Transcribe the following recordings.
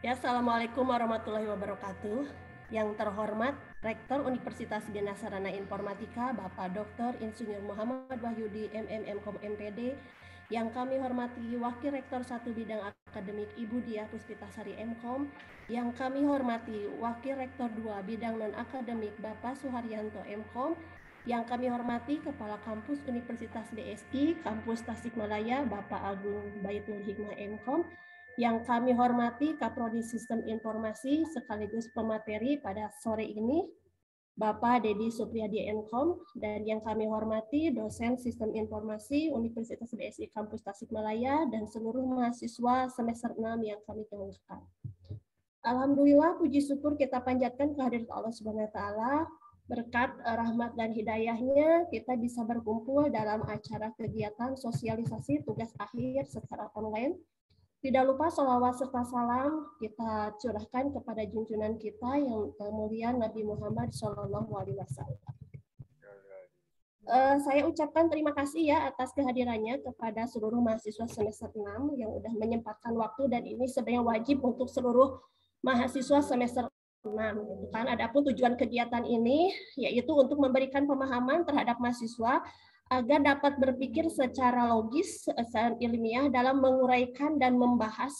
Ya, Assalamualaikum warahmatullahi wabarakatuh. Yang terhormat Rektor Universitas Dinas Sarana Informatika, Bapak Dr. Insinyur Muhammad Wahyudi, MM.Com MPD, yang kami hormati Wakil Rektor 1 Bidang Akademik Ibu Diah Puspitasari M.Com, yang kami hormati Wakil Rektor 2 Bidang Non-Akademik Bapak Suharyanto M.Com, yang kami hormati Kepala Kampus Universitas DSI, Kampus Tasikmalaya, Bapak Agung Baitul Hikmah M.Com, yang kami hormati Kaprodi Sistem Informasi sekaligus pemateri pada sore ini, Bapak Dedi Supriyadi M.Com, dan yang kami hormati dosen Sistem Informasi Universitas DSI Kampus Tasikmalaya dan seluruh mahasiswa semester 6 yang kami banggakan. Alhamdulillah, puji syukur kita panjatkan kehadirat Allah Subhanahu wa taala. Berkat rahmat dan hidayahnya, kita bisa berkumpul dalam acara kegiatan sosialisasi tugas akhir secara online. Tidak lupa sholawat serta salam kita curahkan kepada junjungan kita yang mulia Nabi Muhammad SAW. Saya ucapkan terima kasih ya atas kehadirannya kepada seluruh mahasiswa semester 6 yang sudah menyempatkan waktu, dan ini sebenarnya wajib untuk seluruh mahasiswa semester 6. Gitu kan. Adapun tujuan kegiatan ini yaitu untuk memberikan pemahaman terhadap mahasiswa agar dapat berpikir secara logis, secara ilmiah dalam menguraikan dan membahas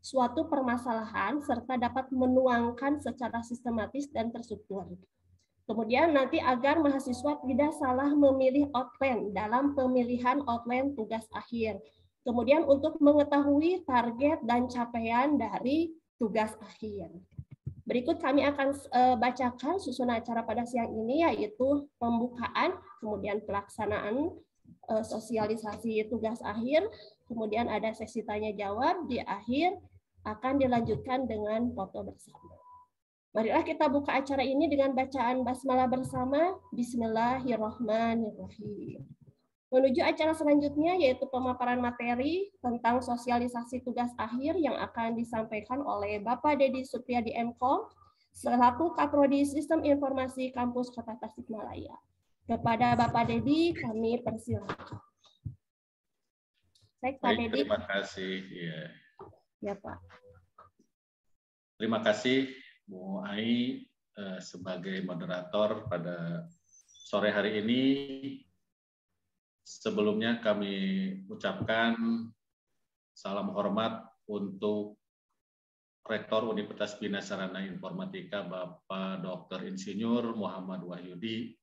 suatu permasalahan serta dapat menuangkan secara sistematis dan terstruktur. Kemudian nanti agar mahasiswa tidak salah memilih outline dalam pemilihan outline tugas akhir. Kemudian untuk mengetahui target dan capaian dari tugas akhir. Berikut kami akan bacakan susunan acara pada siang ini, yaitu pembukaan, kemudian pelaksanaan sosialisasi tugas akhir, kemudian ada sesi tanya jawab, di akhir akan dilanjutkan dengan foto bersama. Marilah kita buka acara ini dengan bacaan basmalah bersama. Bismillahirrahmanirrahim. Menuju acara selanjutnya, yaitu pemaparan materi tentang sosialisasi tugas akhir yang akan disampaikan oleh Bapak Dedi Supriyadi M.Com, selaku Kaprodi Sistem Informasi Kampus Kota Tasikmalaya. Kepada Bapak Dedi, kami persilakan. Baik, Pak Dedi. Terima kasih. Ya, Pak. Terima kasih, Bu Ai, sebagai moderator pada sore hari ini. Sebelumnya kami ucapkan salam hormat untuk Rektor Universitas Dinas Sarana Informatika Bapak Dr. Insinyur Muhammad Wahyudi,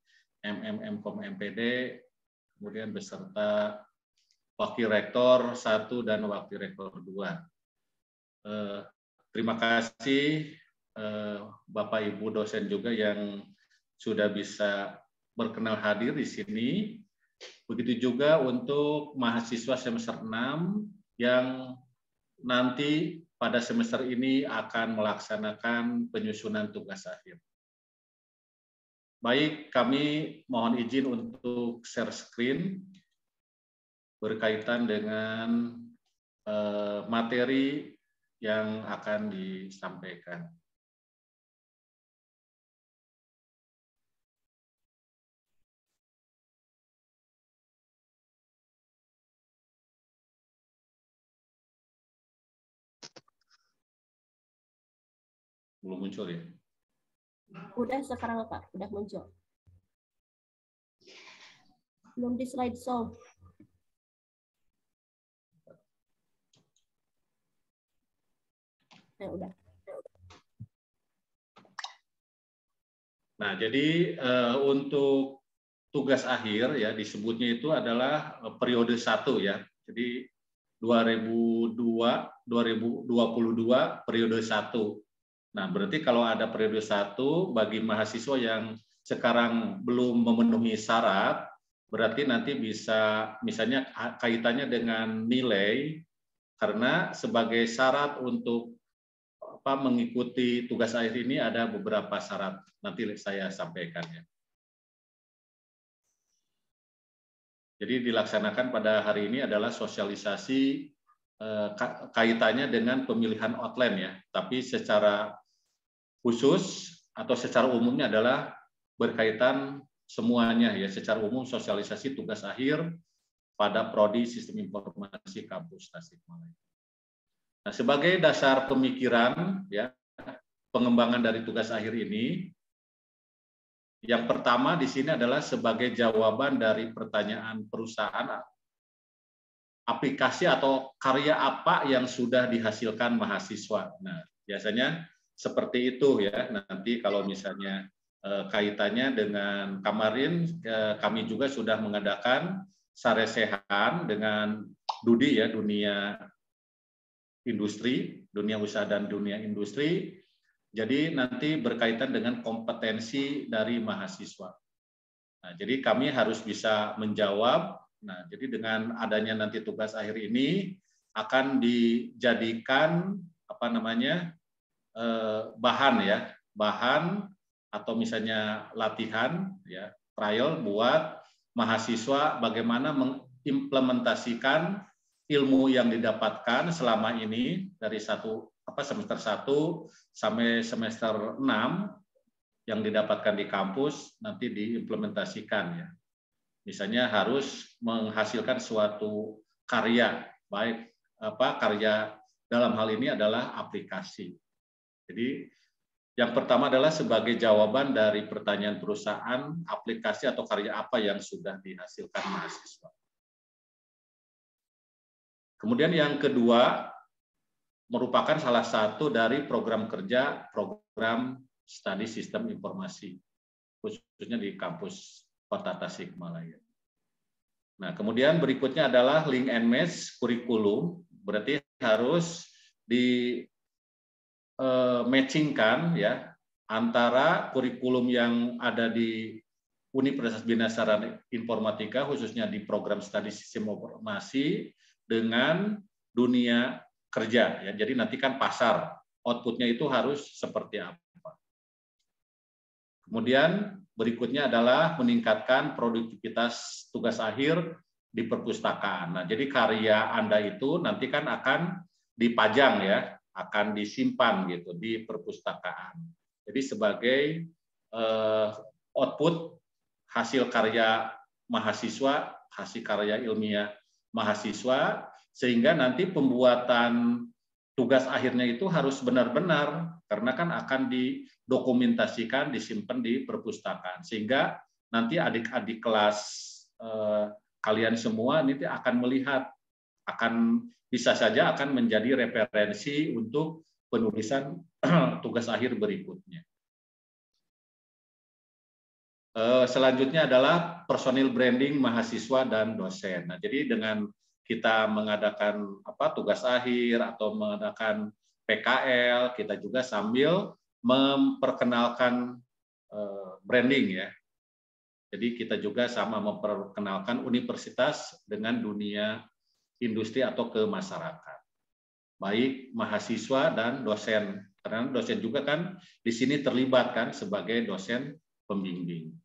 MM.Com MPD, kemudian beserta Wakil Rektor 1 dan Wakil Rektor 2. Terima kasih Bapak Ibu dosen juga yang sudah bisa berkenan hadir di sini. Begitu juga untuk mahasiswa semester 6 yang nanti pada semester ini akan melaksanakan penyusunan tugas akhir. Baik, kami mohon izin untuk share screen berkaitan dengan materi yang akan disampaikan. Belum muncul ya? Udah sekarang Pak, udah muncul. Belum di slide show. Udah. Nah, jadi untuk tugas akhir ya disebutnya itu adalah periode 1 ya. Jadi 2022 periode 1. Nah, berarti kalau ada periode 1 bagi mahasiswa yang sekarang belum memenuhi syarat, berarti nanti bisa misalnya kaitannya dengan nilai, karena sebagai syarat untuk mengikuti tugas akhir ini ada beberapa syarat. Nanti saya sampaikan ya. Jadi dilaksanakan pada hari ini adalah sosialisasi kaitannya dengan pemilihan outline ya, tapi secara khusus atau secara umumnya adalah berkaitan semuanya ya, secara umum sosialisasi tugas akhir pada Prodi Sistem Informasi Kampus Tasikmalaya. Nah, sebagai dasar pemikiran ya pengembangan dari tugas akhir ini, yang pertama di sini adalah sebagai jawaban dari pertanyaan perusahaan, aplikasi atau karya apa yang sudah dihasilkan mahasiswa. Nah, biasanya seperti itu ya. Nanti kalau misalnya kaitannya dengan kemarin kami juga sudah mengadakan saresehan dengan DUDI ya, dunia industri, dunia usaha dan dunia industri. Jadi nanti berkaitan dengan kompetensi dari mahasiswa. Nah, jadi kami harus bisa menjawab. Nah, jadi dengan adanya nanti tugas akhir ini akan dijadikan apa namanya bahan ya, bahan atau misalnya latihan ya, trial buat mahasiswa bagaimana mengimplementasikan ilmu yang didapatkan selama ini dari semester 1 sampai semester 6 yang didapatkan di kampus nanti diimplementasikan ya. Misalnya harus menghasilkan suatu karya, baik karya dalam hal ini adalah aplikasi. Jadi yang pertama adalah sebagai jawaban dari pertanyaan perusahaan, aplikasi atau karya apa yang sudah dihasilkan mahasiswa. Kemudian yang kedua merupakan salah satu dari program kerja program studi sistem informasi, khususnya di kampus Kota Tasikmalaya. Nah, kemudian berikutnya adalah link and match kurikulum, berarti harus di matchingkan ya antara kurikulum yang ada di Universitas Bina Sarana Informatika, khususnya di program studi sistem informasi, dengan dunia kerja ya. Jadi nanti kan pasar outputnya itu harus seperti apa. Kemudian berikutnya adalah meningkatkan produktivitas tugas akhir di perpustakaan. Nah, jadi karya Anda itu nanti kan akan dipajang ya, akan disimpan gitu di perpustakaan. Jadi sebagai output hasil karya mahasiswa, hasil karya ilmiah mahasiswa, sehingga nanti pembuatan tugas akhirnya itu harus benar-benar, karena kan akan didokumentasikan, disimpan di perpustakaan, sehingga nanti adik-adik kelas kalian semua nanti akan melihat, akan bisa saja akan menjadi referensi untuk penulisan tugas akhir berikutnya. Selanjutnya adalah personil branding mahasiswa dan dosen. Nah, jadi dengan kita mengadakan tugas akhir atau mengadakan PKL, kita juga sambil memperkenalkan branding ya. Jadi kita juga sama memperkenalkan universitas dengan dunia industri atau ke masyarakat, baik mahasiswa dan dosen. Karena dosen juga kan di sini terlibat kan sebagai dosen pembimbing.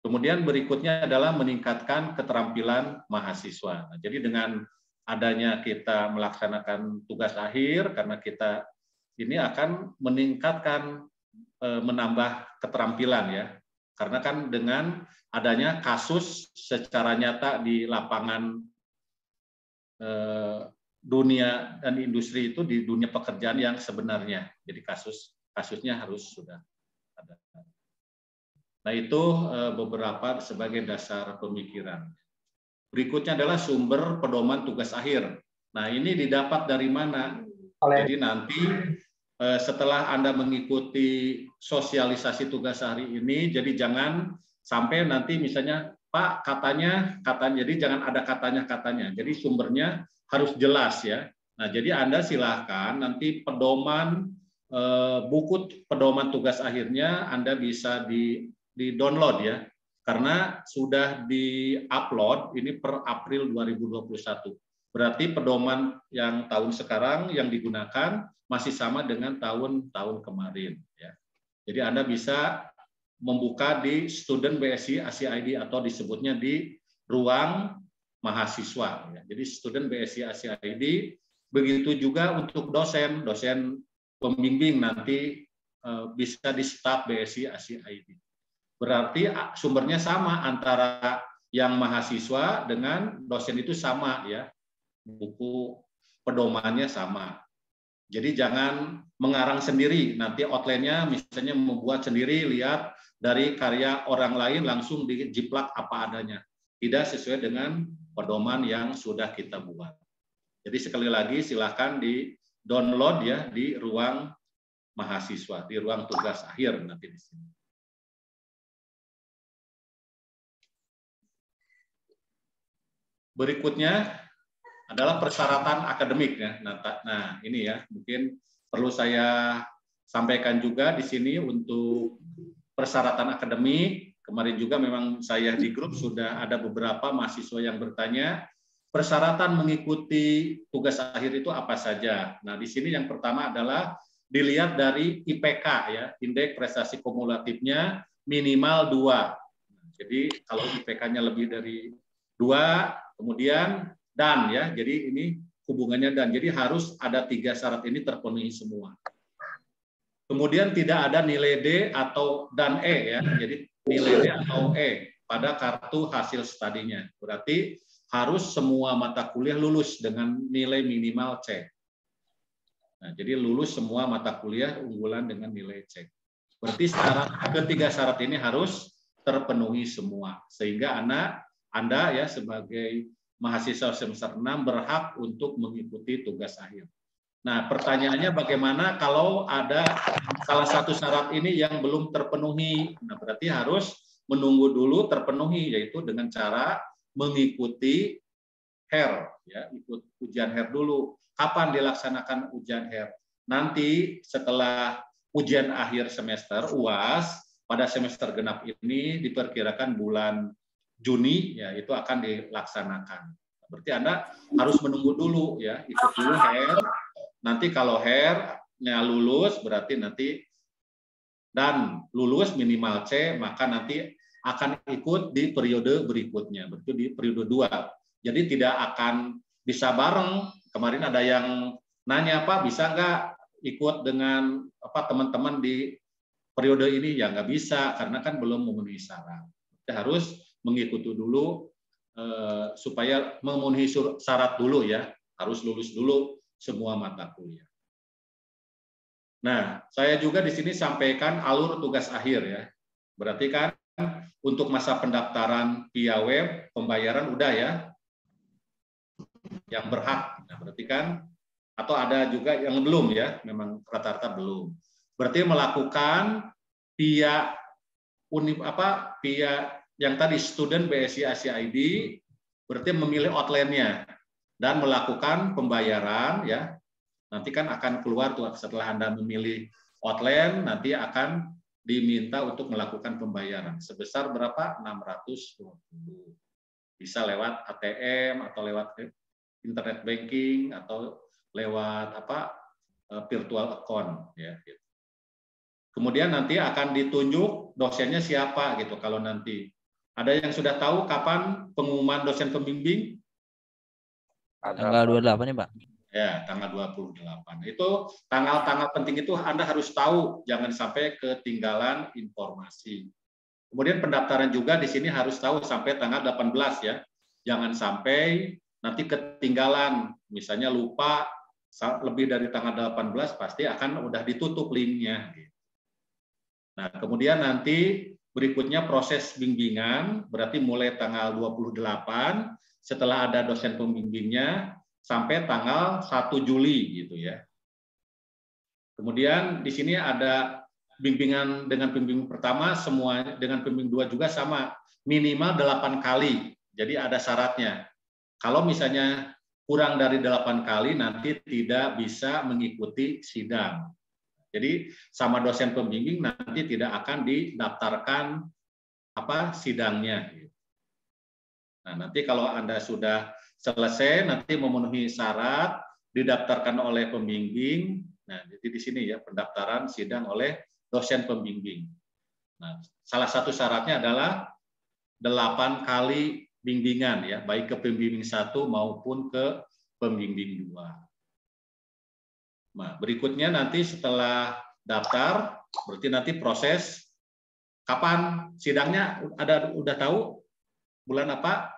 Kemudian berikutnya adalah meningkatkan keterampilan mahasiswa. Nah, jadi dengan adanya kita melaksanakan tugas akhir, karena kita ini akan meningkatkan, menambah keterampilan ya. Karena kan dengan adanya kasus secara nyata di lapangan dunia dan industri itu, di dunia pekerjaan yang sebenarnya. Jadi kasusnya harus sudah ada. Nah, itu beberapa sebagai dasar pemikiran. Berikutnya adalah sumber pedoman tugas akhir. Nah, ini didapat dari mana? Jadi nanti setelah Anda mengikuti sosialisasi tugas hari ini, jadi jangan sampai nanti misalnya, Pak, katanya, jadi jangan ada katanya. Jadi sumbernya harus jelas ya. Nah, jadi Anda silahkan nanti pedoman, buku pedoman tugas akhirnya Anda bisa di-download ya, karena sudah di-upload ini per April 2021. Berarti pedoman yang tahun sekarang yang digunakan masih sama dengan tahun-tahun kemarin ya. Jadi Anda bisa membuka di Student BSI Asia ID atau disebutnya di ruang mahasiswa ya. Jadi Student BSI Asia ID, begitu juga untuk dosen pembimbing nanti bisa di staf BSI Asia ID. Berarti sumbernya sama antara yang mahasiswa dengan dosen itu sama ya. Buku pedomannya sama. Jadi jangan mengarang sendiri, nanti outline-nya misalnya membuat sendiri, lihat dari karya orang lain langsung dijiplak apa adanya. Tidak sesuai dengan pedoman yang sudah kita buat. Jadi sekali lagi silahkan di-download ya di ruang mahasiswa, di ruang tugas akhir nanti di sini. Berikutnya adalah persyaratan akademik ya. Nah, ini ya mungkin perlu saya sampaikan juga di sini untuk persyaratan akademik. Kemarin juga memang saya di grup sudah ada beberapa mahasiswa yang bertanya persyaratan mengikuti tugas akhir itu apa saja. Nah, di sini yang pertama adalah dilihat dari IPK ya, indeks prestasi kumulatifnya minimal 2. Jadi kalau IPK-nya lebih dari 2, kemudian dan ya, jadi ini hubungannya dan. Jadi harus ada 3 syarat ini terpenuhi semua. Kemudian tidak ada nilai D atau dan E ya, jadi nilai D atau E pada kartu hasil studinya. Berarti harus semua mata kuliah lulus dengan nilai minimal C. Nah, jadi lulus semua mata kuliah unggulan dengan nilai C. Berarti ketiga syarat ini harus terpenuhi semua, sehingga Anda ya sebagai mahasiswa semester 6 berhak untuk mengikuti tugas akhir. Nah, pertanyaannya bagaimana kalau ada salah satu syarat ini yang belum terpenuhi? Nah, berarti harus menunggu dulu terpenuhi, yaitu dengan cara mengikuti HER, ya, ikut ujian HER dulu. Kapan dilaksanakan ujian HER? Nanti setelah ujian akhir semester UAS pada semester genap ini diperkirakan bulan Juni ya itu akan dilaksanakan. Berarti Anda harus menunggu dulu ya, ikut dulu HER. Nanti kalau HER-nya lulus berarti nanti dan lulus minimal C, maka nanti akan ikut di periode berikutnya, berarti di periode 2. Jadi tidak akan bisa bareng. Kemarin ada yang nanya, Pak, bisa nggak ikut dengan teman-teman di periode ini? Ya nggak bisa, karena kan belum memenuhi syarat. Kita harus mengikuti dulu supaya memenuhi syarat dulu ya, harus lulus dulu semua mata kuliah. Nah, saya juga di sini sampaikan alur tugas akhir ya. Berarti kan untuk masa pendaftaran via web, pembayaran udah ya, yang berhak. Nah, berarti kan, atau ada juga yang belum ya, memang rata-rata belum. Berarti melakukan via via yang tadi student BSI Asia ID, berarti memilih outline-nya dan melakukan pembayaran ya. Nanti kan akan keluar tuh setelah Anda memilih outline, nanti akan diminta untuk melakukan pembayaran sebesar berapa? 620. Bisa lewat ATM atau lewat internet banking atau lewat virtual account ya. Kemudian nanti akan ditunjuk dosennya siapa gitu. Kalau nanti ada yang sudah tahu kapan pengumuman dosen pembimbing? Tanggal 28 ya, Pak. Ya, tanggal 28. Itu tanggal-tanggal penting itu Anda harus tahu, jangan sampai ketinggalan informasi. Kemudian pendaftaran juga di sini harus tahu sampai tanggal 18 ya. Jangan sampai nanti ketinggalan, misalnya lupa lebih dari tanggal 18 pasti akan udah ditutup linknya. Nah, kemudian nanti berikutnya proses bimbingan, berarti mulai tanggal 28 setelah ada dosen pembimbingnya sampai tanggal 1 Juli gitu ya. Kemudian di sini ada bimbingan dengan pembimbing pertama, semua dengan pembimbing 2 juga sama, minimal 8 kali. Jadi ada syaratnya. Kalau misalnya kurang dari 8 kali nanti tidak bisa mengikuti sidang. Jadi sama dosen pembimbing nanti tidak akan didaftarkan sidangnya. Nah, nanti kalau Anda sudah selesai, nanti memenuhi syarat, didaftarkan oleh pembimbing. Nah, jadi di sini ya pendaftaran sidang oleh dosen pembimbing. Nah, salah satu syaratnya adalah 8 kali bimbingan ya, baik ke pembimbing 1 maupun ke pembimbing 2. Nah, berikutnya nanti setelah daftar, berarti nanti proses kapan sidangnya udah tahu bulan apa?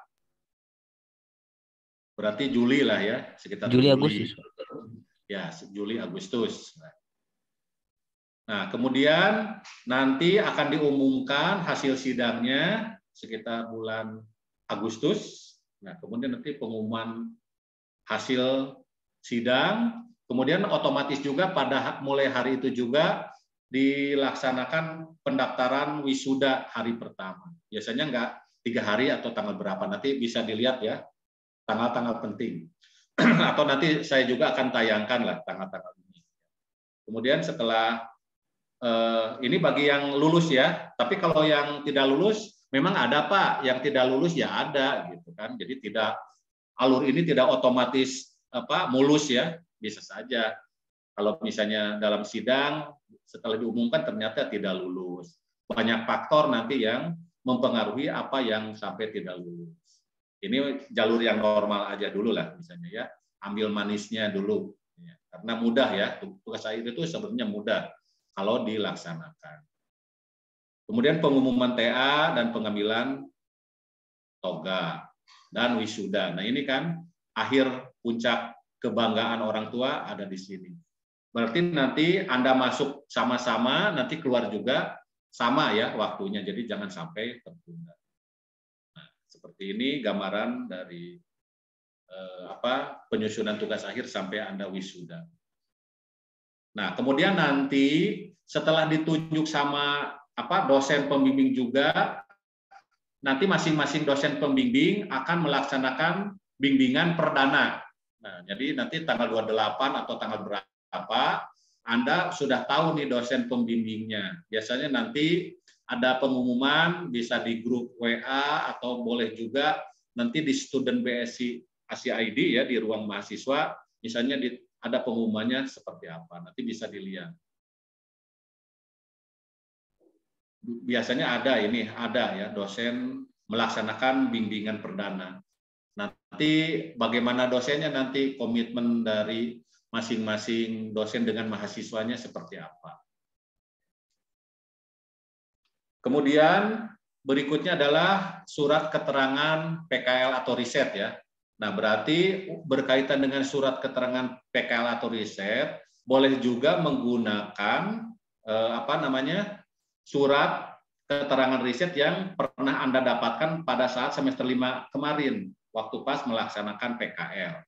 berarti Juli lah ya, sekitar Juli Juli. Agustus. Ya, Juli Agustus. Nah, kemudian nanti akan diumumkan hasil sidangnya sekitar bulan Agustus. Nah, kemudian nanti pengumuman hasil sidang, kemudian otomatis juga pada mulai hari itu juga dilaksanakan pendaftaran wisuda hari pertama. Biasanya enggak 3 hari atau tanggal berapa, nanti bisa dilihat ya, tanggal-tanggal penting. Atau nanti saya juga akan tayangkan lah tanggal-tanggal ini. Kemudian setelah ini bagi yang lulus ya, tapi kalau yang tidak lulus memang ada Pak, yang tidak lulus ya ada gitu kan. Jadi tidak, alur ini tidak otomatis mulus ya, bisa saja. Kalau misalnya dalam sidang setelah diumumkan ternyata tidak lulus. Banyak faktor nanti yang mempengaruhi apa yang sampai tidak lulus. Ini jalur yang normal aja dulu lah misalnya ya, ambil manisnya dulu. Karena mudah ya, tugas akhir itu sebenarnya mudah kalau dilaksanakan. Kemudian pengumuman TA dan pengambilan toga dan wisuda. Nah ini kan akhir puncak kebanggaan orang tua ada di sini. Berarti nanti Anda masuk sama-sama, nanti keluar juga sama ya waktunya, jadi jangan sampai tertunda. Nah, seperti ini gambaran dari penyusunan tugas akhir sampai Anda wisuda. Nah, kemudian nanti setelah ditunjuk sama dosen pembimbing juga, nanti masing-masing dosen pembimbing akan melaksanakan bimbingan perdana. Nah, jadi nanti tanggal 28 atau tanggal berapa, Anda sudah tahu nih dosen pembimbingnya. Biasanya nanti ada pengumuman, bisa di grup WA, atau boleh juga nanti di Student BSI Asia ID ya, di ruang mahasiswa, misalnya ada pengumumannya seperti apa, nanti bisa dilihat. Biasanya ada ya dosen melaksanakan bimbingan perdana. Nanti bagaimana dosennya, nanti komitmen dari masing-masing dosen dengan mahasiswanya seperti apa. Kemudian berikutnya adalah surat keterangan PKL atau riset ya. Nah, berarti berkaitan dengan surat keterangan PKL atau riset, boleh juga menggunakan surat keterangan riset yang pernah Anda dapatkan pada saat semester 5 kemarin, waktu pas melaksanakan PKL.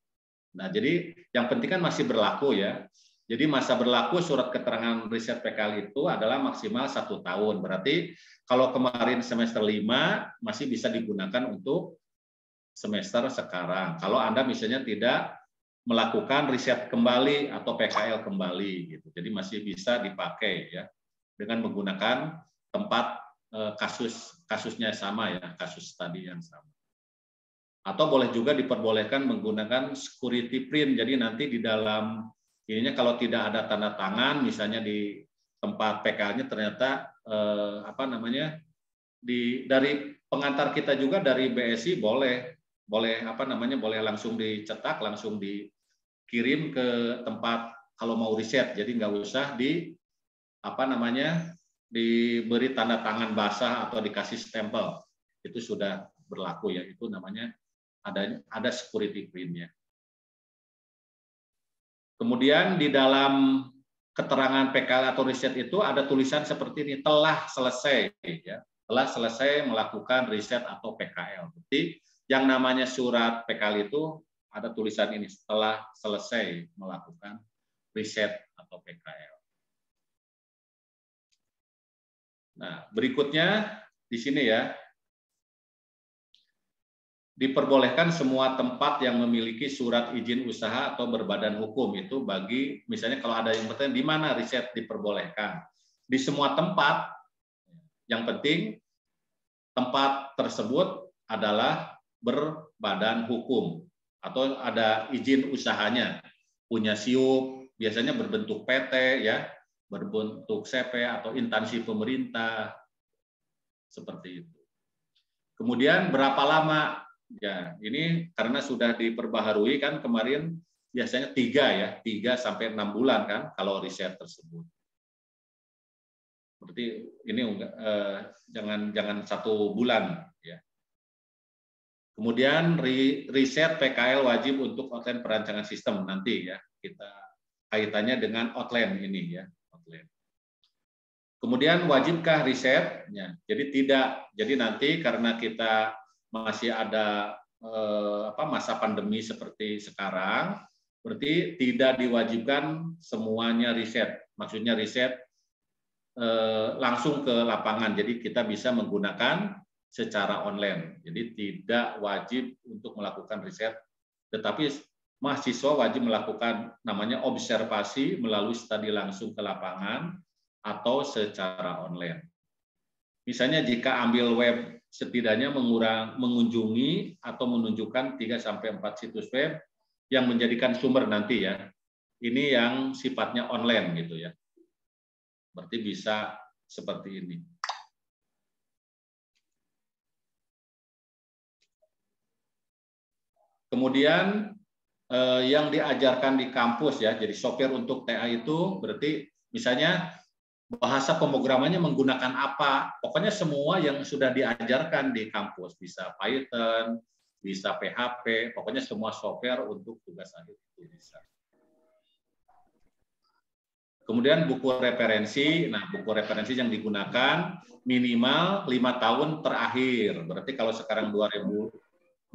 Nah, jadi yang penting kan masih berlaku ya. Jadi masa berlaku surat keterangan riset PKL itu adalah maksimal 1 tahun. Berarti kalau kemarin semester 5 masih bisa digunakan untuk semester sekarang. Kalau Anda misalnya tidak melakukan riset kembali atau PKL kembali gitu. Jadi masih bisa dipakai ya dengan menggunakan tempat kasusnya sama ya, kasus tadi yang sama. Atau boleh juga diperbolehkan menggunakan security print. Jadi nanti di dalam ininya kalau tidak ada tanda tangan misalnya di tempat PKL-nya ternyata dari pengantar kita juga dari BSI boleh langsung dicetak, langsung dikirim ke tempat kalau mau riset. Jadi nggak usah diberi tanda tangan basah atau dikasih stempel. Itu sudah berlaku ya, itu namanya ada security print-nya. Kemudian di dalam keterangan PKL atau riset itu ada tulisan seperti ini, telah selesai ya. Telah selesai melakukan riset atau PKL. Jadi yang namanya surat PKL itu ada tulisan ini, setelah selesai melakukan riset atau PKL. Nah, berikutnya di sini ya, diperbolehkan semua tempat yang memiliki surat izin usaha atau berbadan hukum. Itu bagi, misalnya kalau ada yang bertanya, di mana riset diperbolehkan? Di semua tempat, yang penting tempat tersebut adalah berbadan hukum atau ada izin usahanya, punya SIUP, biasanya berbentuk PT ya, berbentuk CP atau instansi pemerintah, seperti itu. Kemudian berapa lama? Ya, ini karena sudah diperbaharui kan kemarin, biasanya 3 sampai 6 bulan kan kalau riset tersebut. Berarti ini jangan 1 bulan ya. Kemudian riset PKL wajib untuk outline perancangan sistem nanti ya, kita kaitannya dengan outline ini ya, outline. Kemudian wajibkah riset? Ya, jadi tidak. Jadi nanti karena kita masih ada masa pandemi seperti sekarang, berarti tidak diwajibkan semuanya riset. Maksudnya riset langsung ke lapangan. Jadi kita bisa menggunakan secara online. Jadi tidak wajib untuk melakukan riset, tetapi mahasiswa wajib melakukan namanya observasi melalui studi langsung ke lapangan atau secara online. Misalnya jika ambil web, setidaknya mengunjungi atau menunjukkan 3-4 situs web yang menjadikan sumber nanti ya. Ini yang sifatnya online gitu ya. Berarti bisa seperti ini. Kemudian yang diajarkan di kampus ya, jadi software untuk TA itu berarti misalnya bahasa pemrogramannya menggunakan apa, pokoknya semua yang sudah diajarkan di kampus, bisa Python, bisa PHP, pokoknya semua software untuk tugas akhir itu bisa. Kemudian buku referensi, nah buku referensi yang digunakan minimal 5 tahun terakhir, berarti kalau sekarang 2022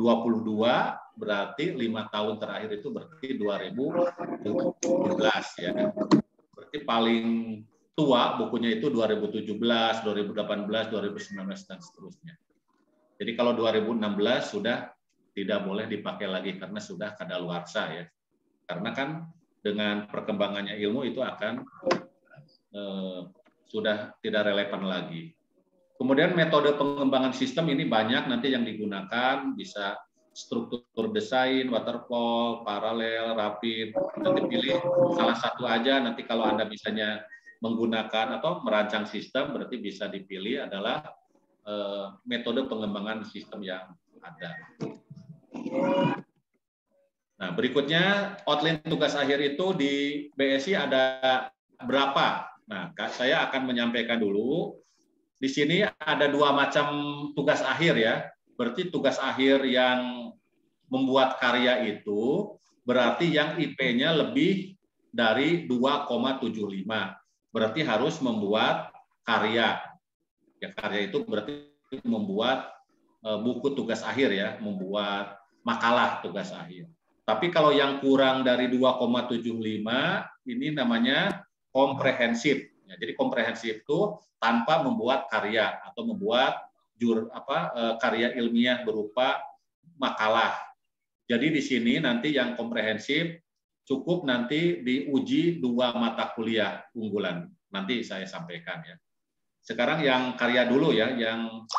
berarti 5 tahun terakhir itu berarti 2017 ya. Berarti paling tua bukunya itu 2017, 2018, 2019 dan seterusnya. Jadi kalau 2016 sudah tidak boleh dipakai lagi karena sudah kadaluarsa ya. Karena kan dengan perkembangannya ilmu itu akan sudah tidak relevan lagi. Kemudian metode pengembangan sistem ini banyak nanti yang digunakan, bisa struktur desain, waterfall, paralel, rapid. Nanti pilih salah satu aja, nanti kalau Anda misalnya menggunakan atau merancang sistem, berarti bisa dipilih adalah metode pengembangan sistem yang ada. Nah, berikutnya outline tugas akhir itu di BSI ada berapa? Nah, saya akan menyampaikan dulu. Di sini ada 2 macam tugas akhir ya. Berarti tugas akhir yang membuat karya itu berarti yang IP-nya lebih dari 2,75. Berarti harus membuat karya. Ya, karya itu berarti membuat buku tugas akhir ya, membuat makalah tugas akhir. Tapi kalau yang kurang dari 2,75 ini namanya komprehensif. Ya, jadi komprehensif itu tanpa membuat karya atau membuat karya ilmiah berupa makalah. Jadi di sini nanti yang komprehensif cukup nanti diuji 2 mata kuliah unggulan. Nanti saya sampaikan ya. Sekarang yang karya dulu ya, yang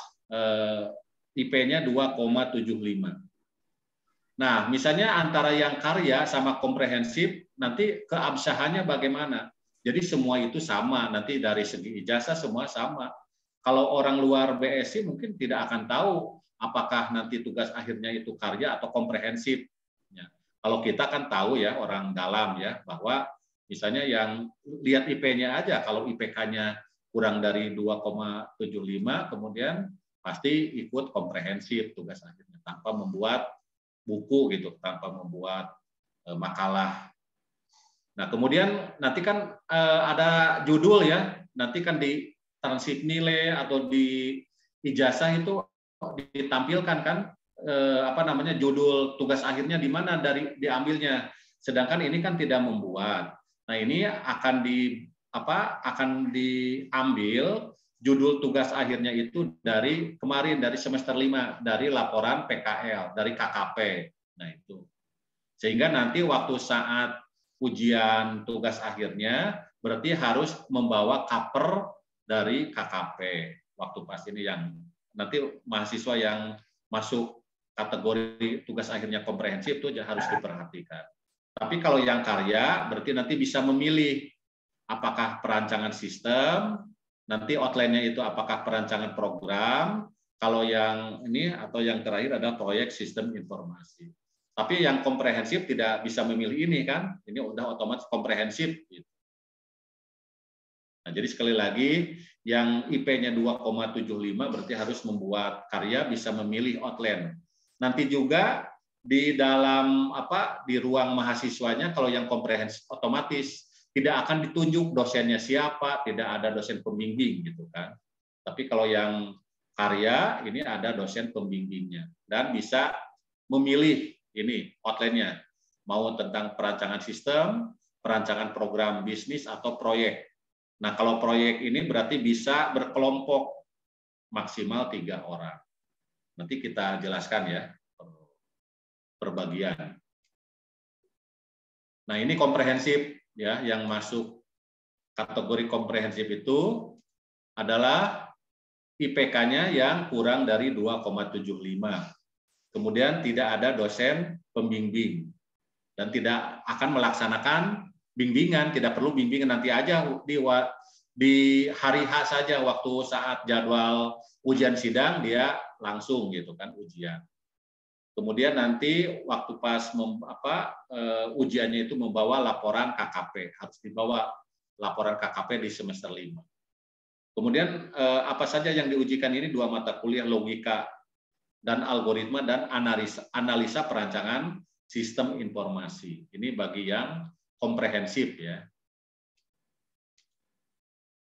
IP-nya 2,75. Nah, misalnya antara yang karya sama komprehensif, nanti keabsahannya bagaimana? Jadi semua itu sama, nanti dari segi ijazah semua sama. Kalau orang luar BSI mungkin tidak akan tahu apakah nanti tugas akhirnya itu karya atau komprehensif. Ya. Kalau kita kan tahu ya, orang dalam ya, bahwa misalnya yang lihat IP-nya aja, kalau IPK-nya kurang dari 2,75, kemudian pasti ikut komprehensif tugas akhirnya, tanpa membuat buku gitu, tanpa membuat makalah. Nah, kemudian nanti kan ada judul ya, nanti kan di transkrip nilai atau di ijazah itu ditampilkan kan judul tugas akhirnya di mana diambilnya. Sedangkan ini kan tidak membuat. Nah, ini akan diambil judul tugas akhirnya itu dari kemarin, dari semester 5, dari laporan PKL, dari KKP. Nah, itu. Sehingga nanti waktu saat ujian tugas akhirnya berarti harus membawa cover dari KKP waktu pas ini, yang nanti mahasiswa yang masuk kategori tugas akhirnya komprehensif itu harus diperhatikan. Tapi kalau yang karya berarti nanti bisa memilih apakah perancangan sistem, nanti outline-nya itu apakah perancangan program, kalau yang ini atau yang terakhir ada proyek sistem informasi. Tapi yang komprehensif tidak bisa memilih ini kan, ini udah otomatis komprehensif. Nah, jadi sekali lagi, yang IP-nya 2,75 berarti harus membuat karya, bisa memilih outline. nanti juga di dalam di ruang mahasiswanya kalau yang komprehensif otomatis tidak akan ditunjuk dosennya siapa, tidak ada dosen pembimbing gitu kan. Tapi kalau yang karya ini ada dosen pembimbingnya dan bisa memilih ini outline-nya mau tentang perancangan sistem, perancangan program bisnis atau proyek. Nah, kalau proyek ini berarti bisa berkelompok maksimal 3 orang. Nanti kita jelaskan ya perbagian. Nah, ini komprehensif ya, yang masuk kategori komprehensif itu adalah IPK-nya yang kurang dari 2,75. Kemudian tidak ada dosen pembimbing dan tidak akan melaksanakan bimbingan, tidak perlu bimbingan, nanti aja di hari H saja waktu saat jadwal ujian sidang dia langsung gitu kan ujian. Kemudian nanti waktu pas ujiannya itu membawa laporan KKP, harus dibawa laporan KKP di semester 5. Kemudian apa saja yang diujikan ini 2 mata kuliah, logika dan algoritma dan analisa perancangan sistem informasi. Ini bagi yang komprehensif ya.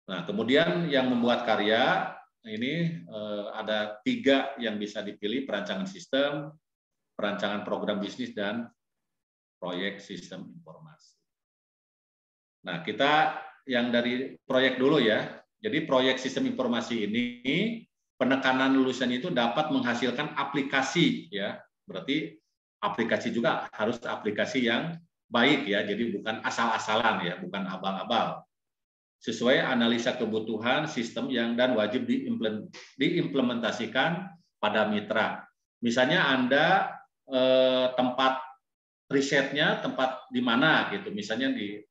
Nah, kemudian yang membuat karya ini ada 3 yang bisa dipilih, perancangan sistem, perancangan program bisnis, dan proyek sistem informasi. Nah, kita yang dari proyek dulu ya. Jadi proyek sistem informasi ini, penekanan lulusan itu dapat menghasilkan aplikasi ya. Berarti aplikasi juga harus aplikasi yang baik ya. Jadi bukan asal-asalan ya, bukan abal-abal. Sesuai analisa kebutuhan sistem dan wajib diimplementasikan pada mitra. Misalnya Anda tempat risetnya tempat di mana gitu, misalnya di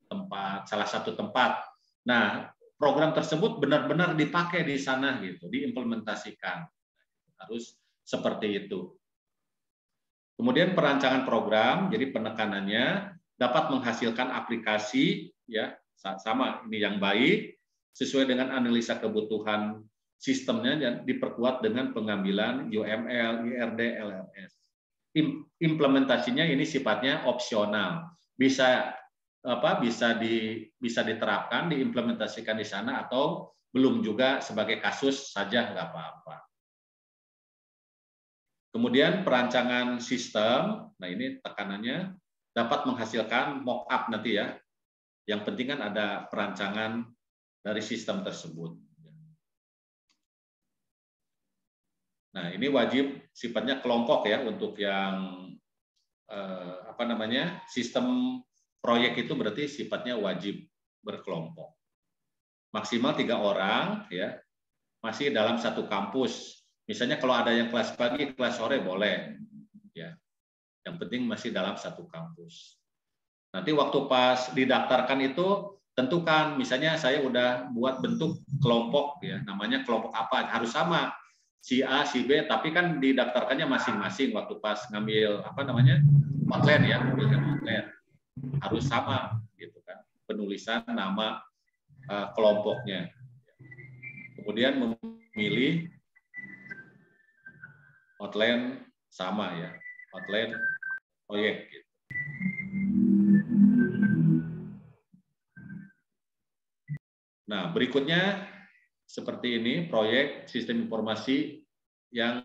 salah satu tempat. Nah, program tersebut benar-benar dipakai di sana gitu, diimplementasikan. Harus seperti itu. Kemudian perancangan program, jadi penekanannya dapat menghasilkan aplikasi ya, sama ini yang baik sesuai dengan analisa kebutuhan sistemnya dan diperkuat dengan pengambilan UML, IRD, LRS. Implementasinya ini sifatnya opsional, bisa diterapkan, diimplementasikan di sana atau belum juga sebagai kasus saja nggak apa-apa. Kemudian perancangan sistem, nah ini tekanannya dapat menghasilkan mock-up nanti ya. Yang penting kan ada perancangan dari sistem tersebut. Nah, ini wajib sifatnya kelompok ya untuk yang sistem proyek itu berarti sifatnya wajib berkelompok. Maksimal 3 orang ya, masih dalam satu kampus. Misalnya kalau ada yang kelas pagi, kelas sore boleh ya. Yang penting masih dalam satu kampus. Nanti waktu pas didaftarkan itu tentukan, misalnya saya udah buat bentuk kelompok ya, namanya kelompok apa, harus sama. Si A, si B, tapi kan didaftarkannya masing-masing waktu pas ngambil outline ya, ngambilkan outline. Harus sama gitu kan, penulisan nama kelompoknya. Kemudian memilih outline sama ya, outline proyek gitu. Nah, berikutnya seperti ini, proyek sistem informasi yang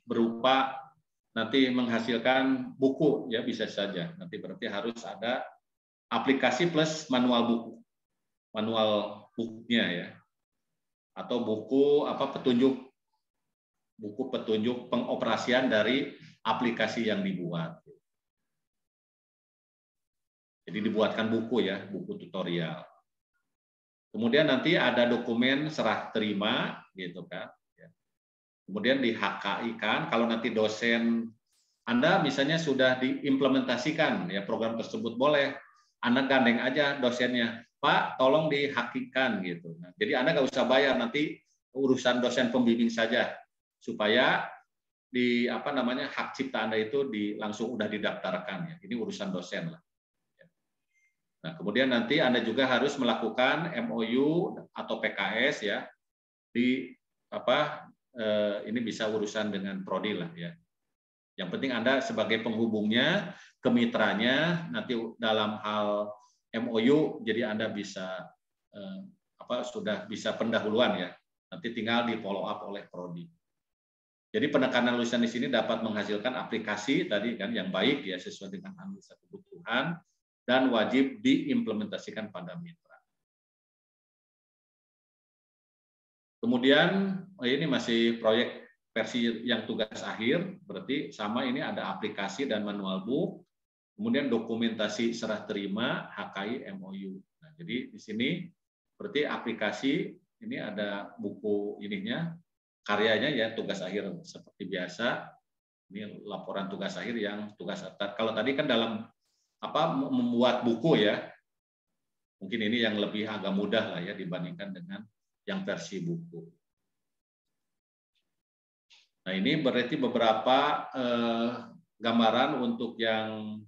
berupa nanti menghasilkan buku, ya bisa saja. Nanti berarti harus ada aplikasi plus manual buku. Manual bukunya ya. Atau buku petunjuk pengoperasian dari aplikasi yang dibuat. Jadi dibuatkan buku ya, buku tutorial. Kemudian nanti ada dokumen serah terima gitu kan. Kemudian di HKI-kan kalau nanti dosen Anda misalnya sudah diimplementasikan ya program tersebut, boleh Anda gandeng aja dosennya, Pak tolong dihakikan gitu. Nah, jadi Anda nggak usah bayar, nanti urusan dosen pembimbing saja supaya hak cipta Anda itu langsung udah didaftarkan ya. Ini urusan dosen lah. Nah, kemudian nanti Anda juga harus melakukan MOU atau PKS ya. Ini bisa urusan dengan prodi lah ya. Yang penting Anda sebagai penghubungnya, kemitranya, nanti dalam hal MOU, jadi Anda bisa sudah bisa pendahuluan ya. Nanti tinggal di follow up oleh prodi. Jadi penekanan lulusan di sini dapat menghasilkan aplikasi tadi kan yang baik ya sesuai dengan analisa kebutuhan dan wajib diimplementasikan pada mitra. Kemudian ini masih proyek versi yang tugas akhir, berarti sama ini ada aplikasi dan manual book, kemudian dokumentasi serah terima HKI MOU. Nah, jadi di sini berarti aplikasi ini ada buku ininya, karyanya ya tugas akhir seperti biasa. Ini laporan tugas akhir yang tugas atas. Kalau tadi kan dalam membuat buku ya, mungkin ini yang lebih agak mudah lah ya dibandingkan dengan yang versi buku. Nah ini berarti beberapa gambaran untuk yang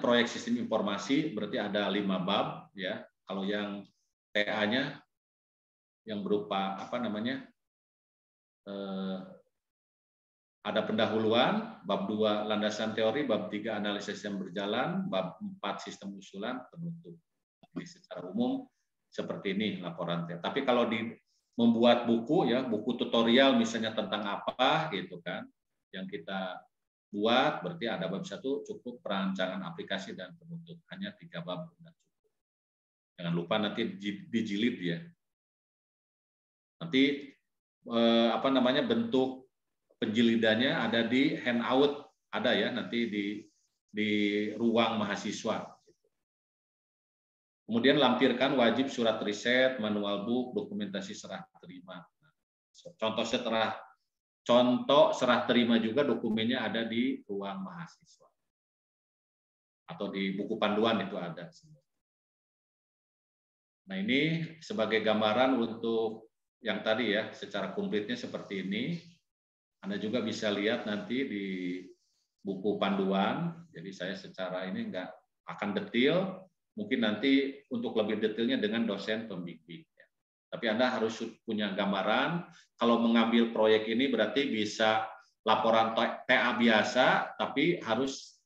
proyek sistem informasi, berarti ada 5 bab ya. Kalau yang TA-nya yang berupa ada pendahuluan, bab 2 landasan teori, bab 3 analisis yang berjalan, bab 4 sistem usulan penutup. Jadi secara umum seperti ini laporan TA. Tapi kalau membuat buku ya, buku tutorial misalnya tentang apa gitu kan, yang kita buat berarti ada bab 1 cukup perancangan aplikasi dan penutup. Hanya 3 bab sudah cukup. Jangan lupa nanti dijilid ya. Nanti bentuk penjilidannya ada di handout, ada ya nanti di ruang mahasiswa. Kemudian lampirkan wajib surat riset, manual book, dokumentasi serah terima. Contoh serah terima juga dokumennya ada di ruang mahasiswa. Atau di buku panduan itu ada. Nah ini sebagai gambaran untuk yang tadi ya, secara komplitnya seperti ini. Anda juga bisa lihat nanti di buku panduan. Jadi saya secara ini nggak akan detail. Mungkin nanti untuk lebih detailnya dengan dosen pembimbing. Tapi Anda harus punya gambaran. Kalau mengambil proyek ini berarti bisa laporan TA biasa, tapi harus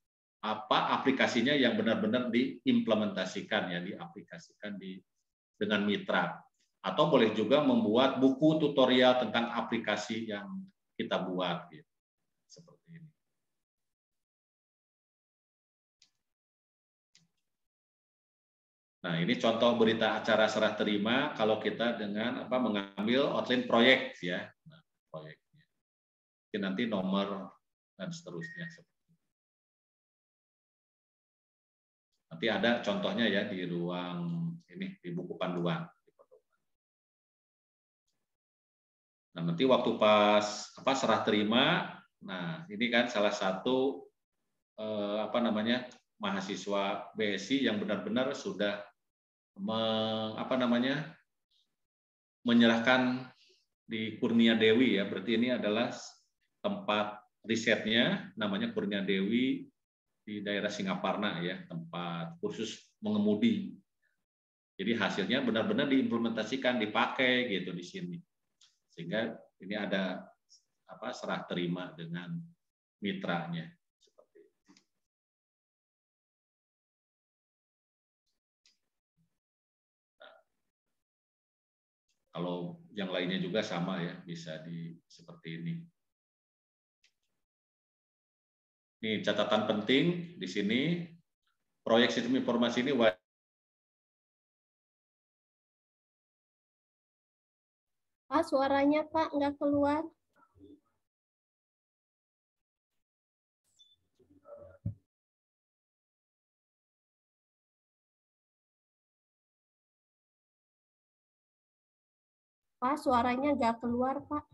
aplikasinya yang benar-benar diimplementasikan ya, diaplikasikan dengan mitra. Atau boleh juga membuat buku tutorial tentang aplikasi yang kita buat gitu. Seperti ini. Nah, ini contoh berita acara serah terima kalau kita dengan mengambil outline proyek ya. Nah, proyeknya. Mungkin nanti nomor dan seterusnya. Nanti ada contohnya ya di ruang ini di buku panduan. Nah, nanti waktu pas serah terima, nah ini kan salah satu mahasiswa BSI yang benar-benar sudah menyerahkan di Kurnia Dewi ya, berarti ini adalah tempat risetnya, namanya Kurnia Dewi di daerah Singaparna ya, tempat kursus mengemudi. Jadi hasilnya benar-benar diimplementasikan, dipakai gitu di sini. Sehingga ini ada serah terima dengan mitranya. Seperti itu. Nah, kalau yang lainnya juga sama ya, bisa seperti ini. Ini catatan penting di sini, proyek sistem informasi ini Pak, suaranya Pak nggak keluar. Pak, suaranya nggak keluar, Pak.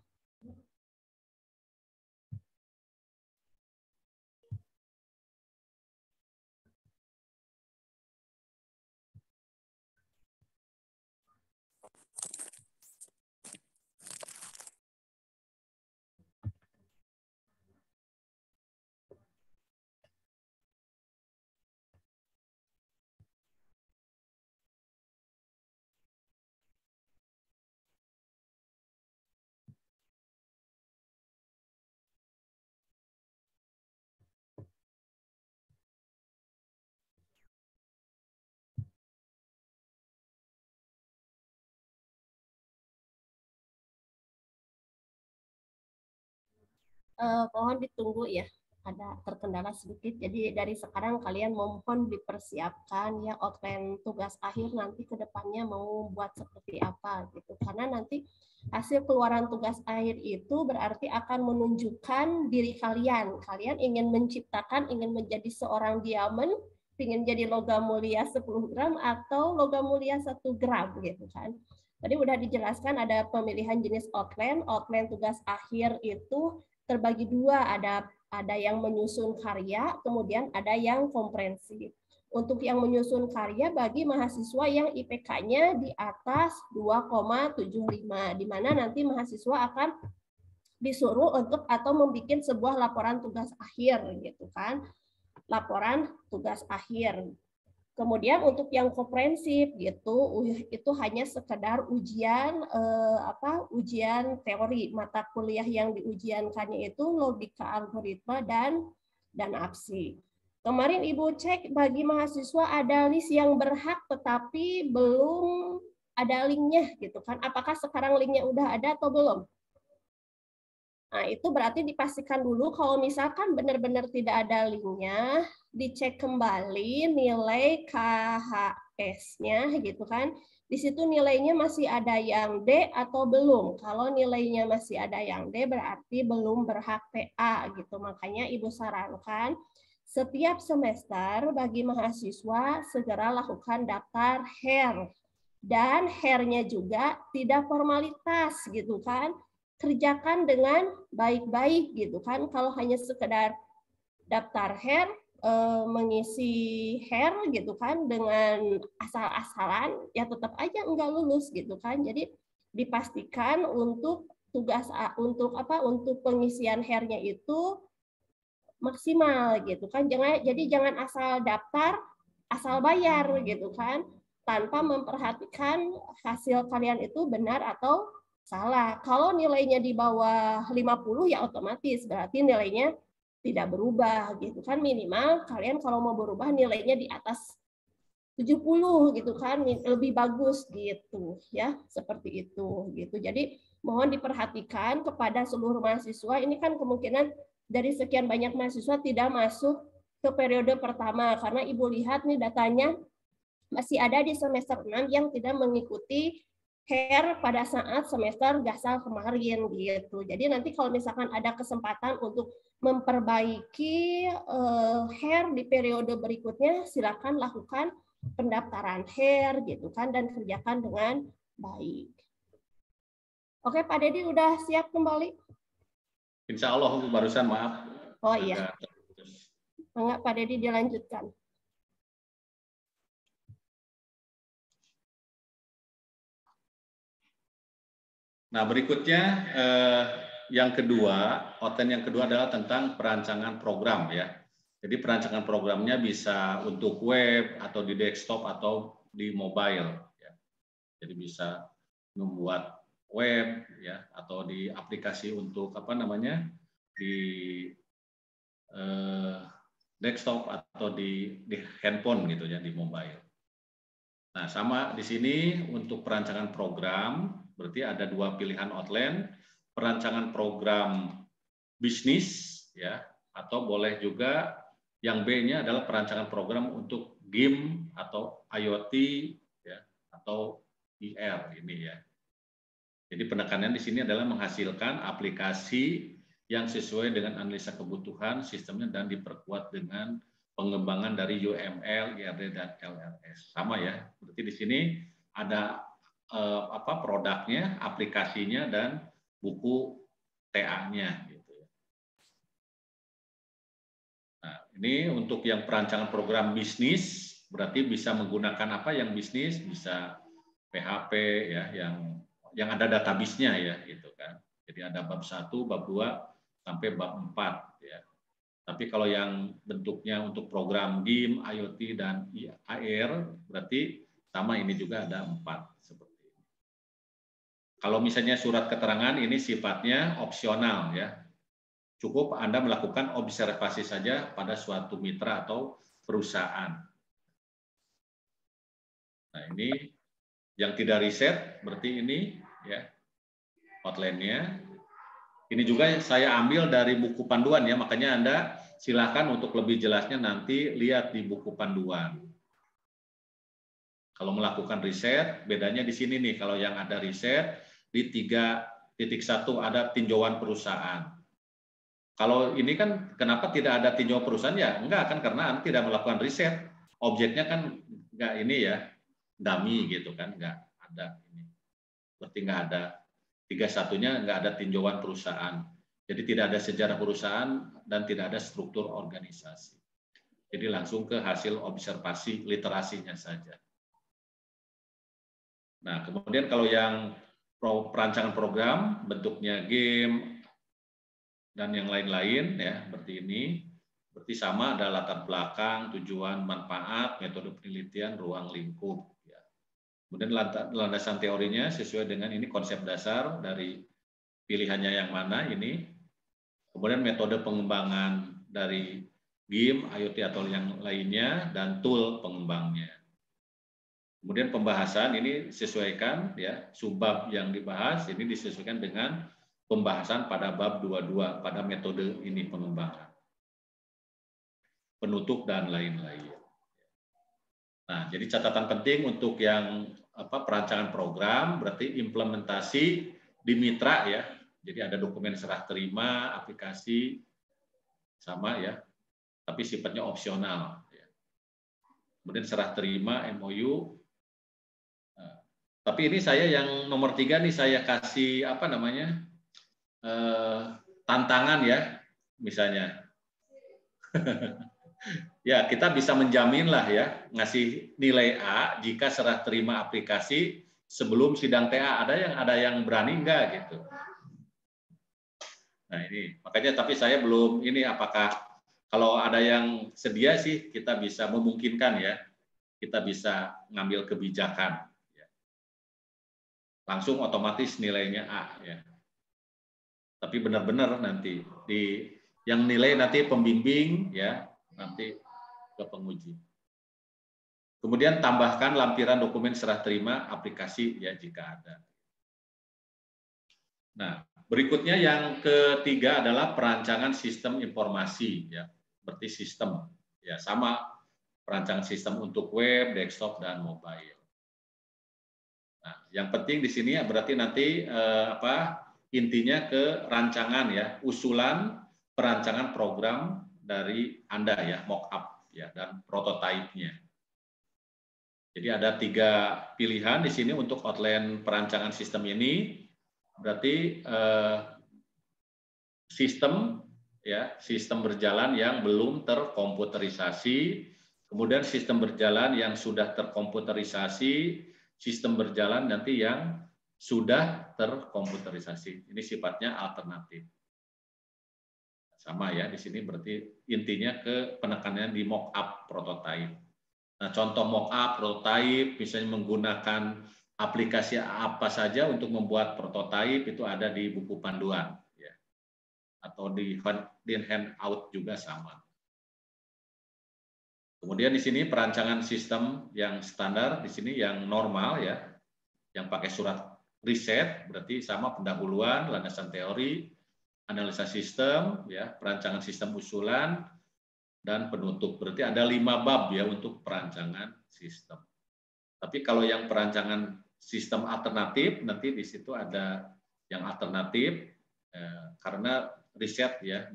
mohon ditunggu ya, ada terkendala sedikit. Jadi dari sekarang kalian mohon dipersiapkan ya outline tugas akhir nanti ke depannya mau buat seperti apa gitu. Karena nanti hasil keluaran tugas akhir itu berarti akan menunjukkan diri kalian. Kalian ingin menciptakan, ingin menjadi seorang diamond, ingin jadi logam mulia 10 gram atau logam mulia 1 gram gitu kan. Tadi udah dijelaskan ada pemilihan jenis outline. Outline tugas akhir itu terbagi dua, ada yang menyusun karya, kemudian ada yang komprehensif. Untuk yang menyusun karya bagi mahasiswa yang IPK-nya di atas 2,75, di mana nanti mahasiswa akan disuruh untuk atau membuat sebuah laporan tugas akhir gitu kan. Laporan tugas akhir. Kemudian untuk yang komprehensif gitu, itu hanya sekedar ujian ujian teori. Mata kuliah yang diujiankannya itu logika algoritma dan aksi. Kemarin Ibu cek bagi mahasiswa ada list yang berhak tetapi belum ada linknya gitu kan. Apakah sekarang linknya udah ada atau belum? Nah, itu berarti dipastikan dulu kalau misalkan benar-benar tidak ada linknya, dicek kembali nilai KHS-nya gitu kan. Di situ nilainya masih ada yang D atau belum. Kalau nilainya masih ada yang D berarti belum berhak PA gitu. Makanya Ibu sarankan setiap semester bagi mahasiswa segera lakukan daftar HER. Dan HER-nya juga tidak formalitas gitu kan. Kerjakan dengan baik-baik gitu kan. Kalau hanya sekedar daftar HER, mengisi HER gitu kan dengan asal-asalan, ya tetap aja enggak lulus gitu kan. Jadi dipastikan untuk tugas untuk pengisian HER-nya itu maksimal gitu kan. Jangan asal daftar, asal bayar gitu kan, tanpa memperhatikan hasil kalian itu benar atau salah. Kalau nilainya di bawah 50 ya otomatis berarti nilainya tidak berubah gitu kan. Minimal kalian kalau mau berubah nilainya di atas 70 gitu kan, lebih bagus gitu ya, seperti itu gitu. Jadi mohon diperhatikan kepada seluruh mahasiswa, ini kan kemungkinan dari sekian banyak mahasiswa tidak masuk ke periode pertama karena Ibu lihat nih datanya masih ada di semester 6 yang tidak mengikuti HER pada saat semester dasar kemarin gitu. Jadi nanti kalau misalkan ada kesempatan untuk memperbaiki HER di periode berikutnya, silakan lakukan pendaftaran HER gitu kan dan kerjakan dengan baik. Oke, Pak Dedi udah siap kembali? Insya Allah barusan maaf. Oh iya. Enggak, Pak Dedi dilanjutkan. Nah, berikutnya yang kedua, outline yang kedua adalah tentang perancangan program ya. Jadi perancangan programnya bisa untuk web atau di desktop atau di mobile ya. Jadi bisa membuat web ya atau di aplikasi untuk di desktop atau di handphone gitu ya, di mobile. Nah, sama di sini untuk perancangan program, berarti ada dua pilihan outline, perancangan program bisnis, ya, atau boleh juga yang B-nya adalah perancangan program untuk game atau IoT, ya, atau IR ini ya. Jadi penekanan di sini adalah menghasilkan aplikasi yang sesuai dengan analisa kebutuhan sistemnya dan diperkuat dengan pengembangan dari UML, IRD, dan LLS. Sama ya, berarti di sini ada produknya, aplikasinya, dan buku TA-nya. Gitu. Nah, ini untuk yang perancangan program bisnis, berarti bisa menggunakan apa yang bisnis, bisa PHP ya, yang ada database-nya ya, gitu kan. Jadi ada bab 1, bab 2, sampai bab 4 ya. Tapi kalau yang bentuknya untuk program game, IoT, dan IR, berarti sama ini juga ada 4 seperti ini. Kalau misalnya surat keterangan ini sifatnya opsional ya. Cukup Anda melakukan observasi saja pada suatu mitra atau perusahaan. Nah, ini yang tidak riset berarti ini ya outline-nya. Ini juga saya ambil dari buku panduan ya, makanya Anda silakan untuk lebih jelasnya nanti lihat di buku panduan. Kalau melakukan riset, bedanya di sini nih, kalau yang ada riset di 3.1 ada tinjauan perusahaan. Kalau ini kan kenapa tidak ada tinjauan perusahaan ya? Enggak kan karena Anda tidak melakukan riset. Objeknya kan enggak ini ya, dummy gitu kan, enggak ada ini. Berarti enggak ada 3.1-nya enggak ada tinjauan perusahaan. Jadi tidak ada sejarah perusahaan dan tidak ada struktur organisasi. Jadi langsung ke hasil observasi literasinya saja. Nah, kemudian kalau yang perancangan program bentuknya game dan yang lain-lain ya, seperti ini. Berarti sama ada latar belakang, tujuan, manfaat, metode penelitian, ruang lingkup ya. Kemudian landasan teorinya sesuai dengan ini konsep dasar dari pilihannya yang mana ini. Kemudian metode pengembangan dari BIM, IoT atau yang lainnya dan tool pengembangnya. Kemudian pembahasan ini disesuaikan ya, subbab yang dibahas ini disesuaikan dengan pembahasan pada bab 22 pada metode ini pengembangan. Penutup dan lain-lain. Nah, jadi catatan penting untuk yang perancangan program berarti implementasi di mitra ya. Jadi ada dokumen serah terima, aplikasi sama ya, tapi sifatnya opsional. Ya. Kemudian serah terima MOU. Tapi ini saya yang nomor 3 nih saya kasih apa namanya tantangan ya, misalnya. Ya kita bisa menjamin lah ya ngasih nilai A jika serah terima aplikasi sebelum sidang TA. Ada yang berani enggak gitu. Nah ini makanya tapi saya belum ini apakah kalau ada yang sedia sih kita bisa memungkinkan ya kita bisa ngambil kebijakan. Langsung otomatis nilainya A ya. Tapi benar-benar nanti di yang nilai nanti pembimbing ya, nanti ke penguji. Kemudian tambahkan lampiran dokumen serah terima aplikasi ya jika ada. Nah, berikutnya yang ketiga adalah perancangan sistem informasi ya, seperti sistem ya sama perancangan sistem untuk web, desktop dan mobile. Nah, yang penting di sini berarti nanti intinya ke rancangan ya, usulan perancangan program dari Anda ya, mock-up ya dan prototipe-nya. Jadi ada 3 pilihan di sini untuk outline perancangan sistem ini. Berarti sistem ya, sistem berjalan yang belum terkomputerisasi, kemudian sistem berjalan yang sudah terkomputerisasi, sistem berjalan nanti yang sudah terkomputerisasi. Ini sifatnya alternatif. Sama ya, di sini berarti intinya ke penekanannya di mock-up prototype. Nah, contoh mock-up prototype misalnya menggunakan aplikasi apa saja untuk membuat prototype itu ada di buku panduan ya. Atau di handout juga sama. Kemudian di sini perancangan sistem yang standar, di sini yang normal ya, yang pakai surat riset, berarti sama pendahuluan, landasan teori, analisa sistem, ya, perancangan sistem usulan, dan penutup. Berarti ada 5 bab ya untuk perancangan sistem. Tapi kalau yang perancangan sistem alternatif, nanti di situ ada yang alternatif, karena riset ya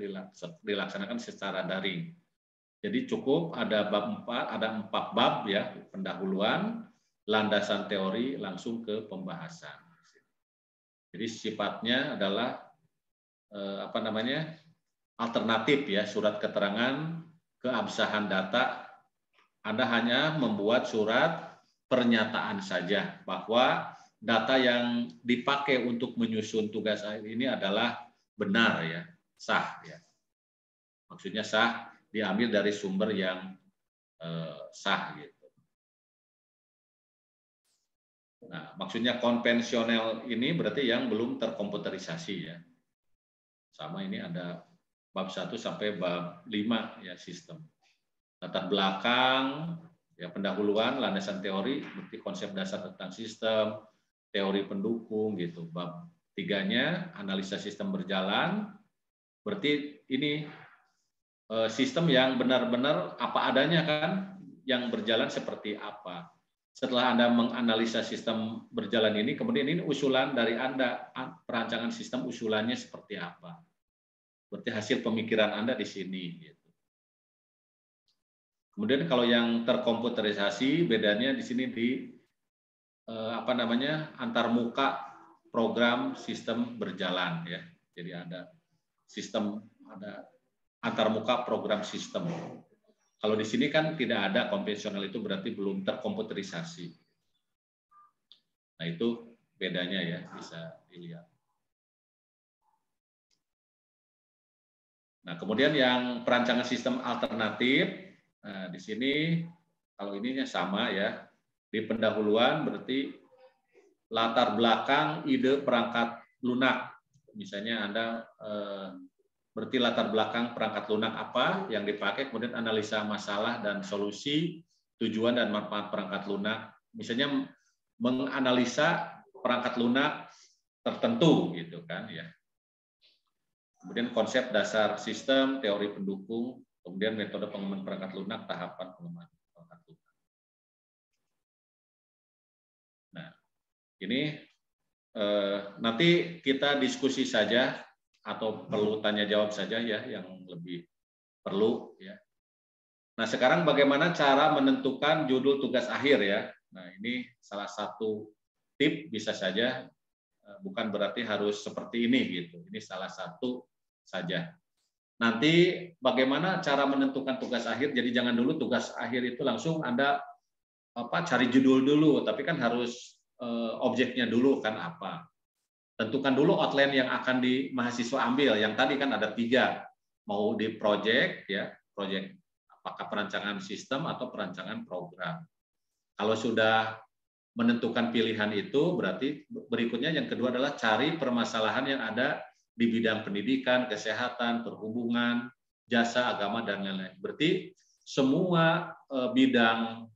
dilaksanakan secara daring. Jadi cukup ada bab 4, ada 4 bab ya, pendahuluan, landasan teori, langsung ke pembahasan. Jadi sifatnya adalah alternatif ya, surat keterangan keabsahan data. Anda hanya membuat surat pernyataan saja bahwa data yang dipakai untuk menyusun tugas ini adalah benar ya, sah ya. Maksudnya sah diambil dari sumber yang sah gitu. Nah, maksudnya konvensional ini berarti yang belum terkomputerisasi ya. Sama ini ada bab 1 sampai bab 5 ya sistem. Latar belakang, ya pendahuluan, landasan teori, berarti konsep dasar tentang sistem, teori pendukung gitu. Bab Tiganya, analisa sistem berjalan. Berarti ini sistem yang benar-benar apa adanya kan, yang berjalan seperti apa. Setelah Anda menganalisa sistem berjalan ini, kemudian ini usulan dari Anda, perancangan sistem usulannya seperti apa. Berarti hasil pemikiran Anda di sini. Gitu. Kemudian kalau yang terkomputerisasi, bedanya di sini di antar muka program sistem berjalan ya. Jadi ada sistem, ada antar muka program sistem. Kalau di sini kan tidak ada, konvensional itu berarti belum terkomputerisasi. Nah itu bedanya ya, bisa dilihat. Nah kemudian yang perancangan sistem alternatif, nah di sini kalau ininya sama ya, di pendahuluan berarti latar belakang ide perangkat lunak. Misalnya Anda berarti latar belakang perangkat lunak apa yang dipakai, kemudian analisa masalah dan solusi, tujuan dan manfaat perangkat lunak. Misalnya menganalisa perangkat lunak tertentu gitu kan ya. Kemudian konsep dasar sistem, teori pendukung, kemudian metode pengembangan perangkat lunak, tahapan pengembangan perangkat lunak. Nah, ini nanti kita diskusi saja atau perlu tanya jawab saja ya yang lebih perlu ya. Nah, sekarang bagaimana cara menentukan judul tugas akhir ya. Nah, ini salah satu tip, bisa saja bukan berarti harus seperti ini gitu. Ini salah satu saja. Nanti bagaimana cara menentukan tugas akhir? Jadi jangan dulu tugas akhir itu langsung Anda cari judul dulu, tapi kan harus objeknya dulu kan apa. Tentukan dulu outline yang akan di mahasiswa ambil. Yang tadi kan ada 3, mau di project ya, project apakah perancangan sistem atau perancangan program. Kalau sudah menentukan pilihan itu, berarti berikutnya yang kedua adalah cari permasalahan yang ada di bidang pendidikan, kesehatan, perhubungan, jasa, agama dan lain-lain. Berarti semua bidang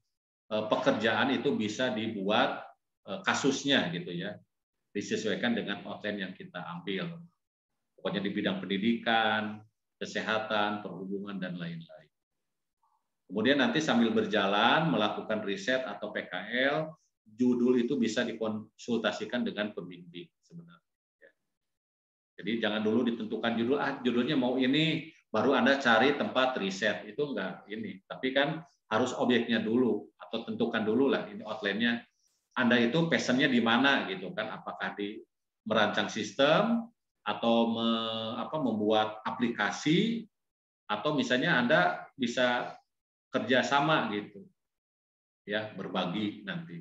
pekerjaan itu bisa dibuat kasusnya gitu ya, disesuaikan dengan outline yang kita ambil. Pokoknya di bidang pendidikan, kesehatan, perhubungan dan lain-lain. Kemudian nanti sambil berjalan melakukan riset atau PKL, judul itu bisa dikonsultasikan dengan pembimbing sebenarnya. Jadi jangan dulu ditentukan judul, judulnya mau ini, baru Anda cari tempat riset, itu enggak ini. Tapi kan harus objeknya dulu atau tentukan dulu lah ini outline-nya. Anda itu passion-nya di mana gitu kan? Apakah di merancang sistem atau membuat aplikasi, atau misalnya Anda bisa kerjasama gitu, ya berbagi nanti.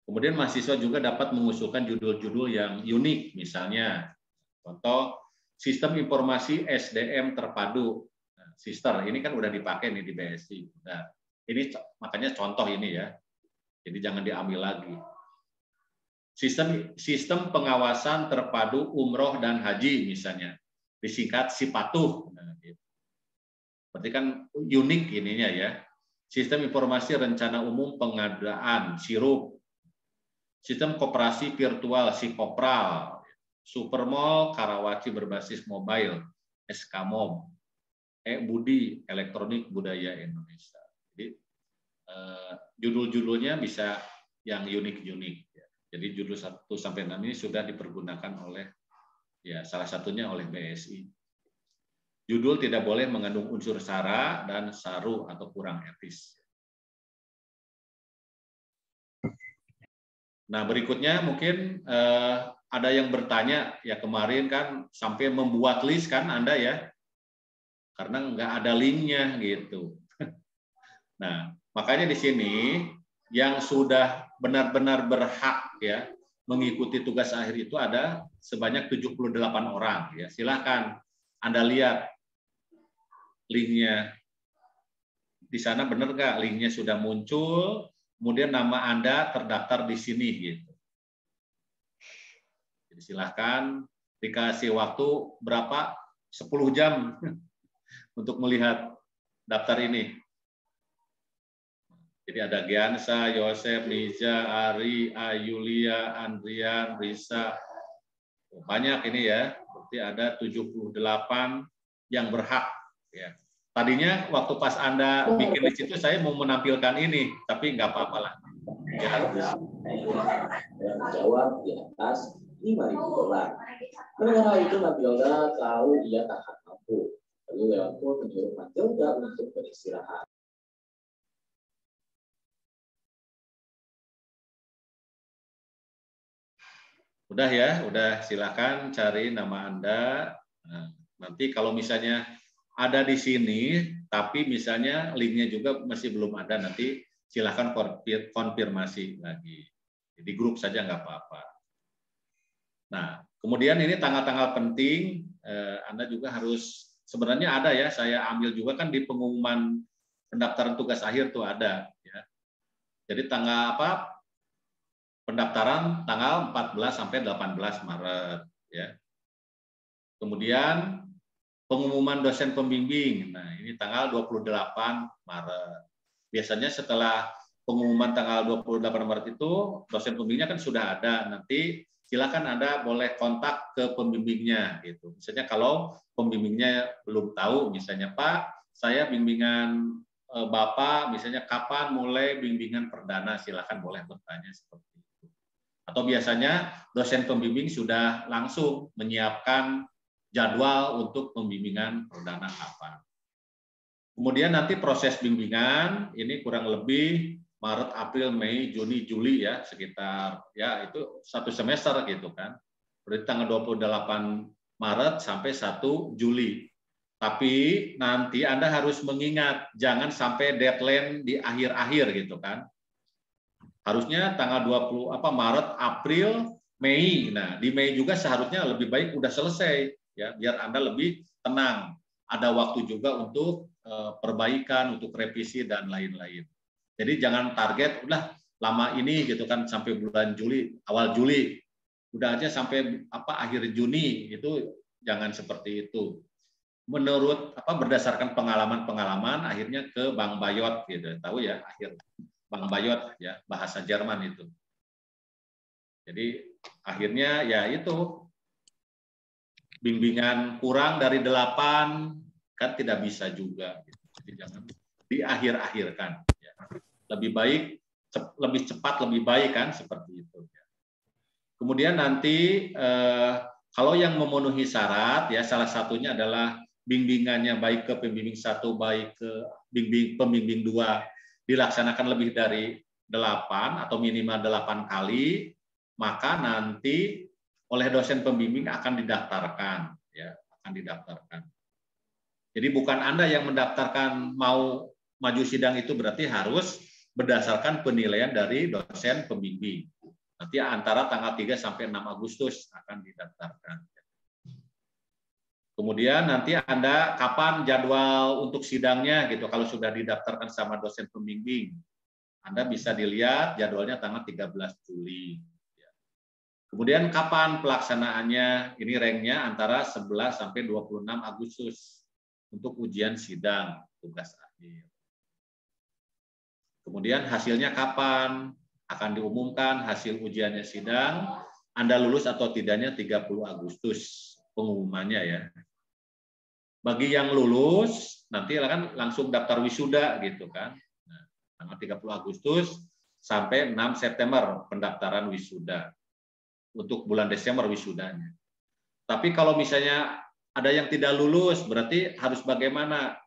Kemudian mahasiswa juga dapat mengusulkan judul-judul yang unik, misalnya contoh sistem informasi SDM terpadu. Nah, Sister ini kan udah dipakai nih di BSI. Nah, ini makanya contoh ini ya. Jadi jangan diambil lagi. Sistem pengawasan terpadu umroh dan haji misalnya, disingkat SIPATUH. Nah, gitu. Berarti kan unik ininya ya. Sistem informasi rencana umum pengadaan SIRUP. Sistem koperasi virtual SIKOPRAL. Supermall Karawaci berbasis mobile SKMOB. Budi Elektronik Budaya Indonesia. Jadi judul-judulnya bisa yang unik-unik. Jadi judul 1 sampai 6 ini sudah dipergunakan oleh ya salah satunya oleh BSI. Judul tidak boleh mengandung unsur sara dan saru atau kurang etis. Nah berikutnya mungkin ada yang bertanya ya, kemarin kan sampai membuat list kan Anda ya, karena nggak ada linknya gitu. Nah makanya di sini yang sudah benar-benar berhak ya mengikuti tugas akhir itu ada sebanyak 78 orang ya. Silakan Anda lihat linknya di sana, benar nggak linknya sudah muncul, kemudian nama Anda terdaftar di sini gitu. Jadi silakan, dikasih waktu berapa? 10 jam untuk melihat daftar ini. Jadi ada Giansa, Yosef, Liza, Ari, Ayulia, Andrian, Risa, Banyak ini ya, berarti ada 78 yang berhak. Ya. Tadinya waktu pas Anda bikin list itu saya mau menampilkan ini, tapi nggak apa-apa lah. Ya. Jawab di atas $5.000. Mendengar hal itu, Matilda tahu dia tak akan mampu. Lalu Leonko menyuruh Matilda untuk beristirahat. Udah ya, udah silakan cari nama Anda. Nah, nanti kalau misalnya ada di sini, tapi misalnya linknya juga masih belum ada, nanti silakan konfirmasi lagi. Di grup saja nggak apa-apa. Nah, kemudian ini tanggal-tanggal penting, Anda juga harus, sebenarnya ada ya, saya ambil juga kan di pengumuman pendaftaran tugas akhir tuh ada. Ya. Jadi tanggal apa? Pendaftaran tanggal 14 sampai 18 Maret. Ya. Kemudian pengumuman dosen pembimbing, nah ini tanggal 28 Maret. Biasanya setelah pengumuman tanggal 28 Maret itu, dosen pembimbingnya kan sudah ada. Nanti silakan Anda boleh kontak ke pembimbingnya. Gitu. Misalnya kalau pembimbingnya belum tahu, misalnya Pak, saya bimbingan Bapak, misalnya kapan mulai bimbingan perdana, silakan boleh bertanya seperti itu. Atau biasanya dosen pembimbing sudah langsung menyiapkan jadwal untuk pembimbingan perdana kapan. Kemudian nanti proses bimbingan ini kurang lebih Maret, April, Mei, Juni, Juli ya, sekitar ya itu 1 semester gitu kan. Berarti tanggal 28 Maret sampai 1 Juli. Tapi nanti Anda harus mengingat jangan sampai deadline di akhir-akhir gitu kan. Harusnya tanggal 20 Maret, April, Mei. Nah, di Mei juga seharusnya lebih baik udah selesai ya, biar Anda lebih tenang. Ada waktu juga untuk perbaikan, untuk revisi dan lain-lain. Jadi jangan target udah lama ini gitu kan sampai bulan Juli, awal Juli. Udah aja sampai akhir Juni, itu jangan seperti itu. Menurut berdasarkan pengalaman-pengalaman akhirnya ke Bang Bayot gitu. Tahu ya, akhir Bang Bayot ya, bahasa Jerman itu. Jadi akhirnya ya itu bimbingan kurang dari 8 kan tidak bisa juga. Jadi jangan di-akhir-akhirkan. Ya. Lebih baik, lebih cepat, lebih baik kan seperti itu. Kemudian nanti kalau yang memenuhi syarat ya salah satunya adalah bimbingannya baik ke pembimbing 1, baik ke pembimbing 2 dilaksanakan lebih dari 8 atau minimal 8 kali, maka nanti oleh dosen pembimbing akan didaftarkan, ya, akan didaftarkan. Jadi bukan Anda yang mendaftarkan mau maju sidang itu berarti harus berdasarkan penilaian dari dosen pembimbing. Nanti antara tanggal 3 sampai 6 Agustus akan didaftarkan. Kemudian nanti Anda kapan jadwal untuk sidangnya gitu kalau sudah didaftarkan sama dosen pembimbing. Anda bisa dilihat jadwalnya tanggal 13 Juli. Kemudian kapan pelaksanaannya? Ini ranknya antara 11 sampai 26 Agustus untuk ujian sidang tugas akhir. Kemudian hasilnya kapan? Akan diumumkan hasil ujiannya sidang. Anda lulus atau tidaknya 30 Agustus pengumumannya ya. Bagi yang lulus nanti akan langsung daftar wisuda gitu kan. Nah, tanggal 30 Agustus sampai 6 September pendaftaran wisuda. Untuk bulan Desember wisudanya. Tapi kalau misalnya ada yang tidak lulus berarti harus bagaimana?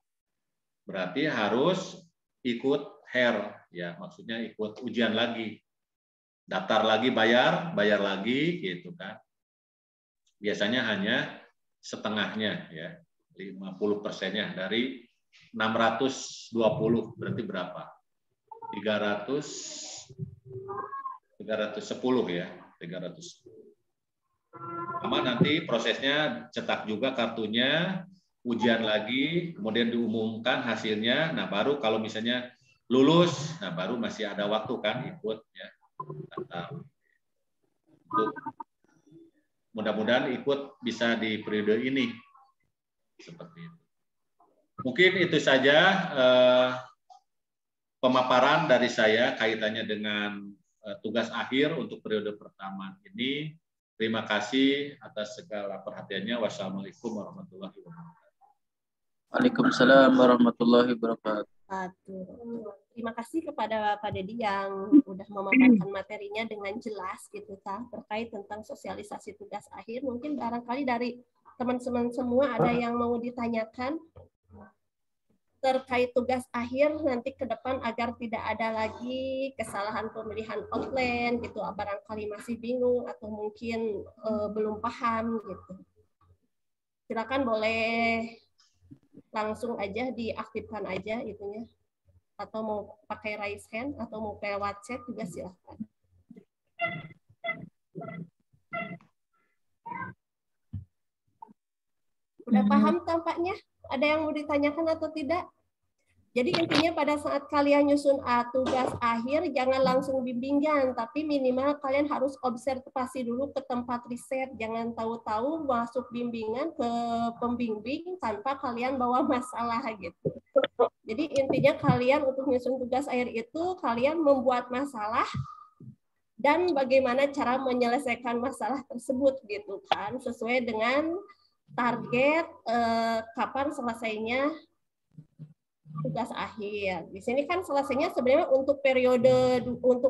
Berarti harus ikut HER ya, maksudnya ikut ujian lagi. Daftar lagi bayar lagi gitu kan. Biasanya hanya setengahnya ya. 50%-nya dari 620 berarti berapa? 310 ya, 300. Sama nanti prosesnya cetak juga kartunya, ujian lagi, kemudian diumumkan hasilnya. Nah, baru kalau misalnya lulus, nah baru masih ada waktu kan ikut ya. Mudah-mudahan ikut bisa di periode ini. Seperti itu. Mungkin itu saja pemaparan dari saya kaitannya dengan tugas akhir untuk periode pertama ini. Terima kasih atas segala perhatiannya. Wassalamualaikum warahmatullahi wabarakatuh. Waalaikumsalam warahmatullahi wabarakatuh. Terima kasih kepada Pak Dedi yang udah memaparkan materinya dengan jelas gitu terkait tentang sosialisasi tugas akhir. Mungkin barangkali dari teman-teman semua ada yang mau ditanyakan terkait tugas akhir nanti ke depan agar tidak ada lagi kesalahan pemilihan outline gitu, barangkali masih bingung atau mungkin belum paham gitu. Silakan boleh langsung aja diaktifkan aja itunya, atau mau pakai raise hand atau mau lewat chat juga silakan. Udah paham tampaknya? Ada yang mau ditanyakan atau tidak? Jadi intinya pada saat kalian nyusun tugas akhir, jangan langsung bimbingan, tapi minimal kalian harus observasi dulu ke tempat riset. Jangan tahu-tahu masuk bimbingan ke pembimbing tanpa kalian bawa masalah gitu. Jadi intinya kalian untuk nyusun tugas akhir itu, kalian membuat masalah dan bagaimana cara menyelesaikan masalah tersebut gitu kan, sesuai dengan target kapan selesainya tugas akhir. Di sini kan selesainya sebenarnya untuk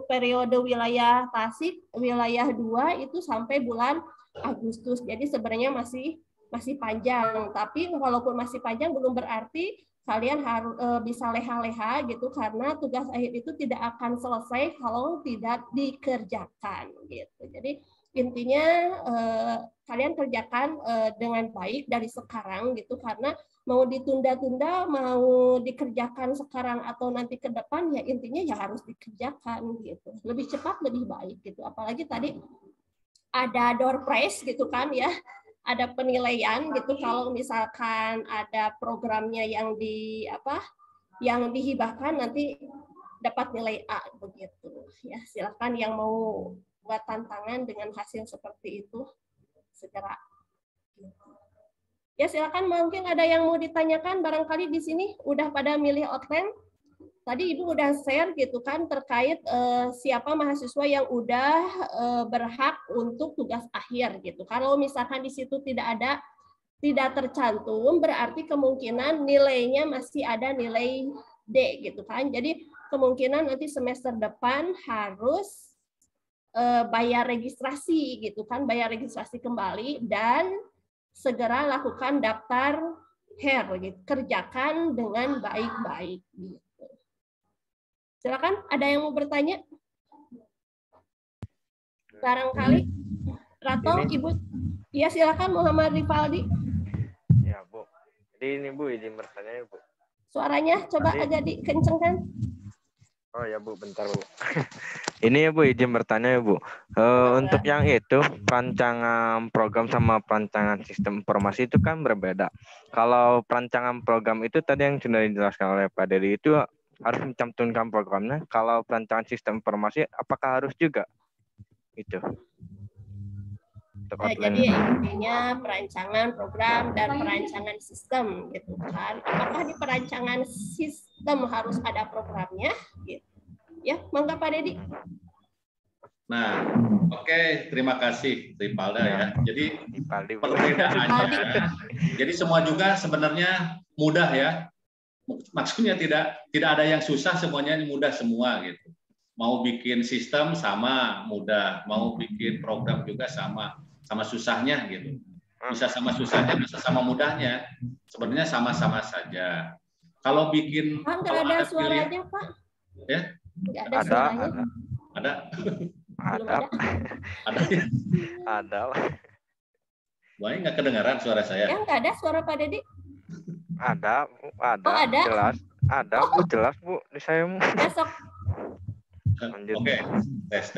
periode wilayah Tasik, wilayah 2 itu sampai bulan Agustus. Jadi sebenarnya masih panjang. Tapi walaupun masih panjang belum berarti kalian harus bisa leha-leha gitu, karena tugas akhir itu tidak akan selesai kalau tidak dikerjakan gitu. Jadi intinya kalian kerjakan dengan baik dari sekarang gitu, karena mau ditunda-tunda, mau dikerjakan sekarang atau nanti ke depan, ya intinya ya harus dikerjakan gitu. Lebih cepat lebih baik gitu. Apalagi tadi ada door prize gitu kan ya, ada penilaian gitu kalau misalkan ada programnya yang dihibahkan nanti dapat nilai A begitu. Ya, silakan yang mau buat tantangan dengan hasil seperti itu segera. Ya silakan, mungkin ada yang mau ditanyakan, barangkali di sini udah pada milih outline. Tadi Ibu udah share gitu kan terkait siapa mahasiswa yang udah berhak untuk tugas akhir gitu. Kalau misalkan di situ tidak tercantum, berarti kemungkinan nilainya masih ada nilai D gitu kan. Jadi kemungkinan nanti semester depan harus bayar registrasi gitu kan, bayar registrasi kembali dan segera lakukan daftar HER gitu. Kerjakan dengan baik-baik gitu. Silakan, ada yang mau bertanya? Barangkali Rato, Ibu. Ya silakan, Muhammad Rifaldi. Ya, Bu. Jadi ini Bu izin bertanya ya, Bu. Suaranya coba agak dikencengkan. Oh ya Bu, bentar Bu. Ini ya Bu izin bertanya ya Bu. Untuk yang itu perancangan program sama perancangan sistem informasi itu kan berbeda. Kalau perancangan program itu tadi yang sudah dijelaskan oleh Pak Dedi itu harus mencantumkan programnya. Kalau perancangan sistem informasi apakah harus juga? Itu. Jadi intinya perancangan program dan perancangan sistem gitu kan. Apakah di perancangan sistem harus ada programnya? Gitu. Ya, mangga Pak Dedi. Nah, oke, terima kasih Ripalda ya. Jadi perbedaannya, jadi semua juga sebenarnya mudah ya. Maksudnya tidak ada yang susah, semuanya mudah semua gitu. Mau bikin sistem sama mudah, mau bikin program juga sama susahnya gitu. Bisa sama susahnya, bisa sama mudahnya. Sebenarnya sama-sama saja. Kalau bikin nggak ada suaranya Pak? Ya? Nggak ada suaranya. Ada. Ada. Wah, nggak kedengaran suara saya. Ya, nggak ada suara Pak Dedi. Ada. Oh, ada. Jelas. Ada Bu, jelas Bu di saya. Besok. Oke. Tes.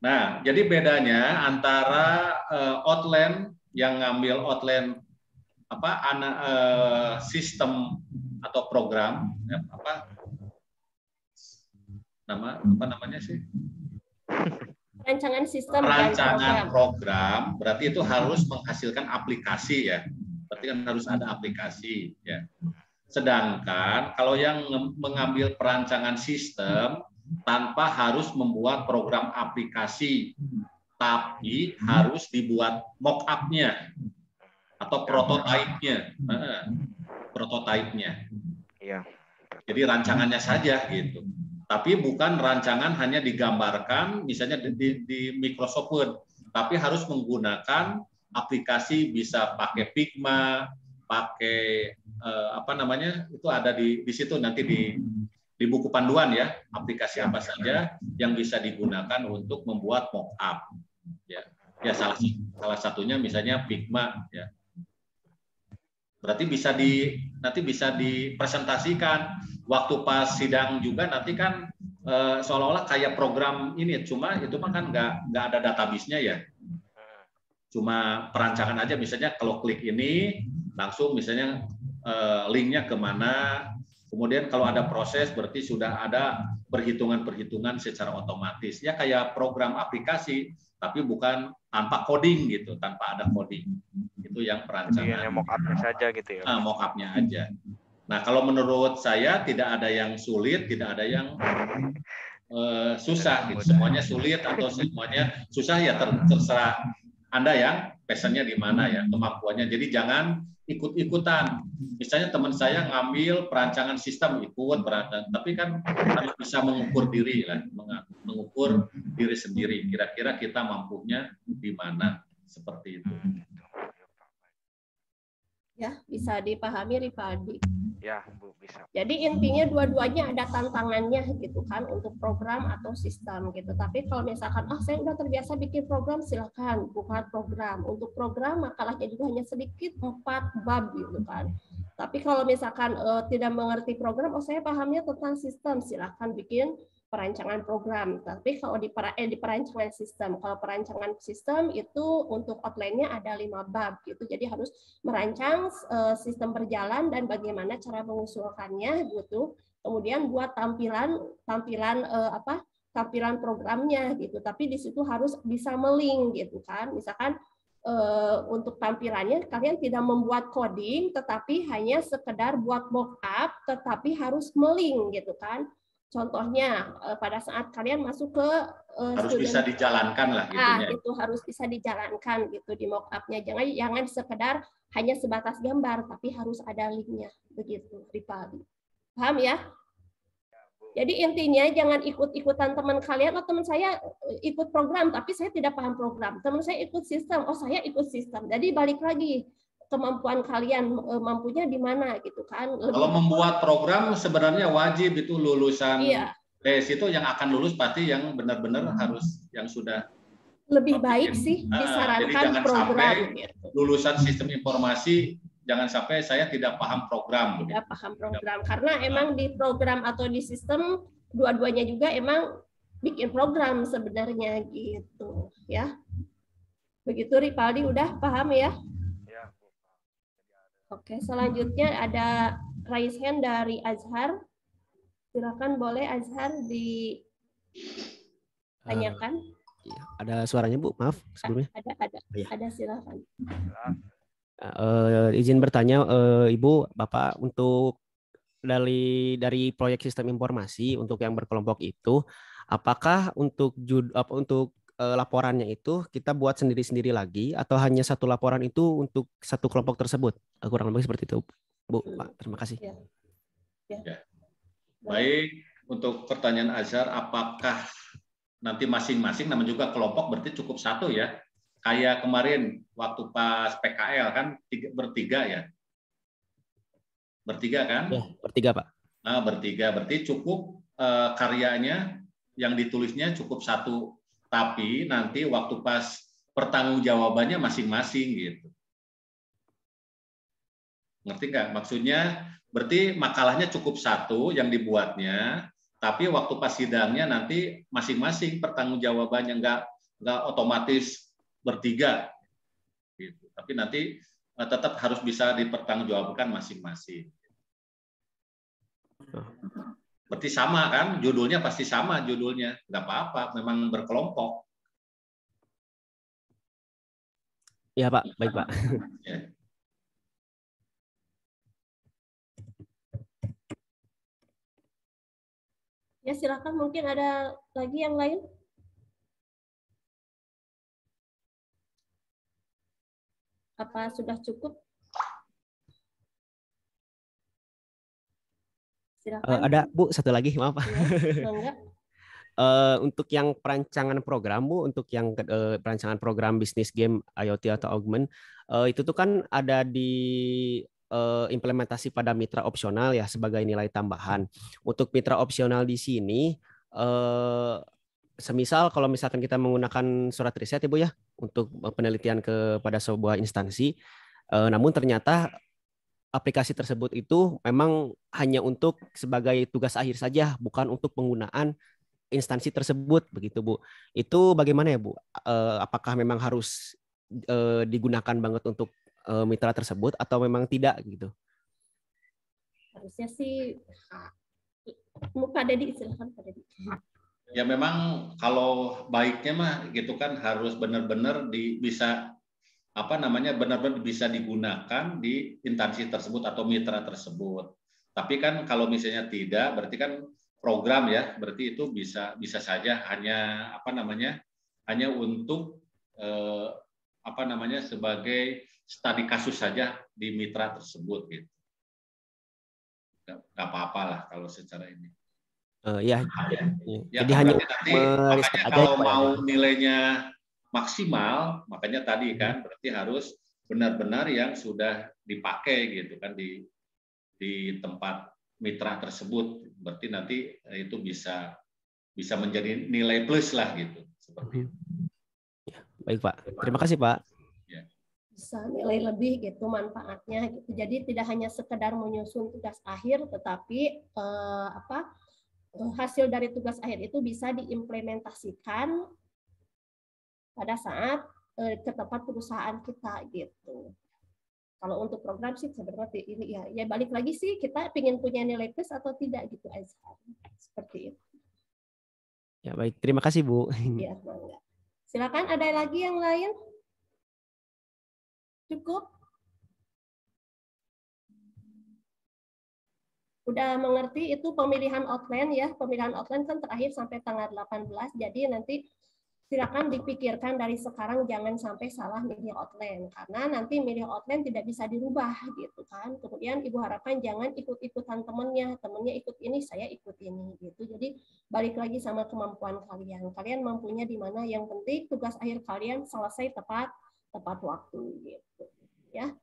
Nah, jadi bedanya antara outline yang ngambil outline sistem atau program namanya sih? Perancangan sistem perancangan program berarti itu harus menghasilkan aplikasi ya. Berarti kan harus ada aplikasi ya. Sedangkan kalau yang mengambil perancangan sistem tanpa harus membuat program aplikasi. tapi harus dibuat mock up-nya atau prototipe-nya. Prototipe-nya. Iya. Jadi rancangannya saja gitu. Tapi bukan rancangan hanya digambarkan misalnya di Microsoft Word, tapi harus menggunakan aplikasi, bisa pakai Figma, pakai apa namanya, itu ada di situ nanti di buku panduan ya, aplikasi apa saja yang bisa digunakan untuk membuat mock up. Ya salah satunya misalnya Figma ya. Berarti nanti bisa dipresentasikan waktu pas sidang juga, nanti kan seolah-olah kayak program ini, cuma itu mah kan nggak ada database-nya ya. Cuma perancangan aja, misalnya kalau klik ini langsung misalnya linknya kemana, kemudian kalau ada proses berarti sudah ada perhitungan-perhitungan secara otomatis. Ya kayak program aplikasi, tapi bukan tanpa coding gitu, tanpa ada coding. Itu yang perancangan. Mock up-nya saja gitu ya. Mock up-nya aja. Nah, kalau menurut saya tidak ada yang sulit, tidak ada yang susah. Gitu. Semuanya sulit atau semuanya susah ya terserah Anda yang passionnya di mana ya, kemampuannya. Jadi jangan ikut-ikutan. Misalnya teman saya ngambil perancangan sistem, ikut perancangan, tapi kan harus bisa mengukur diri lah, mengukur diri sendiri. Kira-kira kita mampunya di mana, seperti itu. Ya, bisa dipahami Rifaldi. Ya, Bu, bisa. Jadi intinya dua-duanya ada tantangannya gitu kan, untuk program atau sistem gitu. Tapi kalau misalkan saya udah terbiasa bikin program, silakan buka program. Untuk program makalahnya juga hanya sedikit, 4 bab gitu kan. Tapi kalau misalkan tidak mengerti program, saya pahamnya tentang sistem, silakan bikin perancangan program. Tapi kalau di perancangan sistem, kalau perancangan sistem itu untuk outline-nya ada 5 bab gitu. Jadi harus merancang sistem berjalan dan bagaimana cara mengusulkannya gitu. Kemudian buat tampilan programnya gitu. Tapi di situ harus bisa melink gitu kan. Misalkan untuk tampilannya kalian tidak membuat coding, tetapi hanya sekedar buat mock-up, tetapi harus melink gitu kan. Contohnya pada saat kalian masuk ke harus bisa dijalankan lah gitunya. Itu harus bisa dijalankan gitu di mock-up-nya. Jangan sekedar hanya sebatas gambar, tapi harus ada link-nya begitu, Rifaldi. Paham ya? Jadi intinya jangan ikut-ikutan teman kalian, teman saya ikut program tapi saya tidak paham program. Teman saya ikut sistem, saya ikut sistem. Jadi balik lagi, kemampuan kalian mampunya di mana gitu kan. Kalau membuat program sebenarnya wajib itu lulusan tes itu yang akan lulus pasti yang benar-benar harus yang sudah lebih baik sih disarankan. Jadi jangan program sampai gitu. Lulusan sistem informasi jangan sampai saya tidak paham program. Tidak paham program karena emang di program atau di sistem dua-duanya juga emang bikin program sebenarnya gitu ya. Begitu Rifaldi, udah paham ya? Oke, selanjutnya ada raise hand dari Azhar. Silakan, boleh Azhar ditanyakan. Ada suaranya Bu, maaf sebelumnya. Ada silakan. Izin bertanya Ibu, Bapak, untuk dari proyek sistem informasi untuk yang berkelompok itu, apakah untuk laporannya itu kita buat sendiri-sendiri lagi atau hanya satu laporan itu untuk satu kelompok tersebut? Kurang lebih seperti itu, Bu. Pak, terima kasih. Ya. Baik, untuk pertanyaan Azhar, apakah nanti masing-masing namanya juga kelompok berarti cukup satu ya? Kayak kemarin waktu pas PKL kan bertiga ya? Bertiga kan? Ya, bertiga Pak. Nah, bertiga berarti cukup karyanya yang ditulisnya cukup satu. Tapi nanti waktu pas pertanggungjawabannya masing-masing gitu. Ngerti nggak? Maksudnya berarti makalahnya cukup satu yang dibuatnya, tapi waktu pas sidangnya nanti masing-masing pertanggungjawabannya nggak otomatis bertiga. Gitu. Tapi nanti tetap harus bisa dipertanggungjawabkan masing-masing. Berarti sama kan, judulnya pasti sama judulnya, nggak apa-apa, memang berkelompok. Ya Pak, baik Pak. Ya. Ya silakan, mungkin ada lagi yang lain. Apa sudah cukup? Silakan. Ada Bu, satu lagi, maaf. Ya, enggak. Untuk yang perancangan program Bu, untuk yang perancangan program bisnis game IoT atau Augment, itu tuh kan ada di implementasi pada mitra opsional ya sebagai nilai tambahan. Untuk mitra opsional di sini, semisal kalau misalkan kita menggunakan surat riset Ibu ya untuk penelitian kepada sebuah instansi, namun ternyata aplikasi tersebut itu memang hanya untuk sebagai tugas akhir saja, bukan untuk penggunaan instansi tersebut, begitu Bu. Itu bagaimana ya Bu? Apakah memang harus digunakan banget untuk mitra tersebut atau memang tidak gitu? Harusnya sih Pak Dedi, silakan Pak Dedi. Ya memang kalau baiknya mah gitu kan harus benar-benar bisa benar-benar bisa digunakan di instansi tersebut atau mitra tersebut. Tapi kan kalau misalnya tidak, berarti kan program ya, berarti itu bisa saja hanya hanya untuk sebagai studi kasus saja di mitra tersebut gitu. Nggak apa-apa lah kalau secara ini. Ya, jadi hanya nanti makanya kalau mau nilainya maksimal, makanya tadi kan berarti harus benar-benar yang sudah dipakai gitu kan di tempat mitra tersebut, berarti nanti itu bisa menjadi nilai plus lah gitu seperti itu. Ya, baik Pak, terima kasih Pak. Ya. Bisa nilai lebih gitu manfaatnya gitu. Jadi tidak hanya sekedar menyusun tugas akhir, tetapi hasil dari tugas akhir itu bisa diimplementasikan pada saat ke tempat perusahaan kita gitu. Kalau untuk program sih sebenarnya ini ya balik lagi sih kita ingin punya nilai plus atau tidak gitu aja. Seperti itu. Ya baik, terima kasih Bu. Ya, silakan ada lagi yang lain? Cukup? Udah mengerti itu pemilihan outline ya. Pemilihan outline kan terakhir sampai tanggal 18. Jadi nanti silakan dipikirkan dari sekarang, jangan sampai salah milih outline karena nanti milih outline tidak bisa dirubah gitu kan. Kemudian Ibu harapkan jangan ikut-ikutan temennya ikut ini, saya ikut ini gitu. Jadi balik lagi sama kemampuan kalian. Kalian mampunya di mana, yang penting tugas akhir kalian selesai tepat waktu gitu. Ya.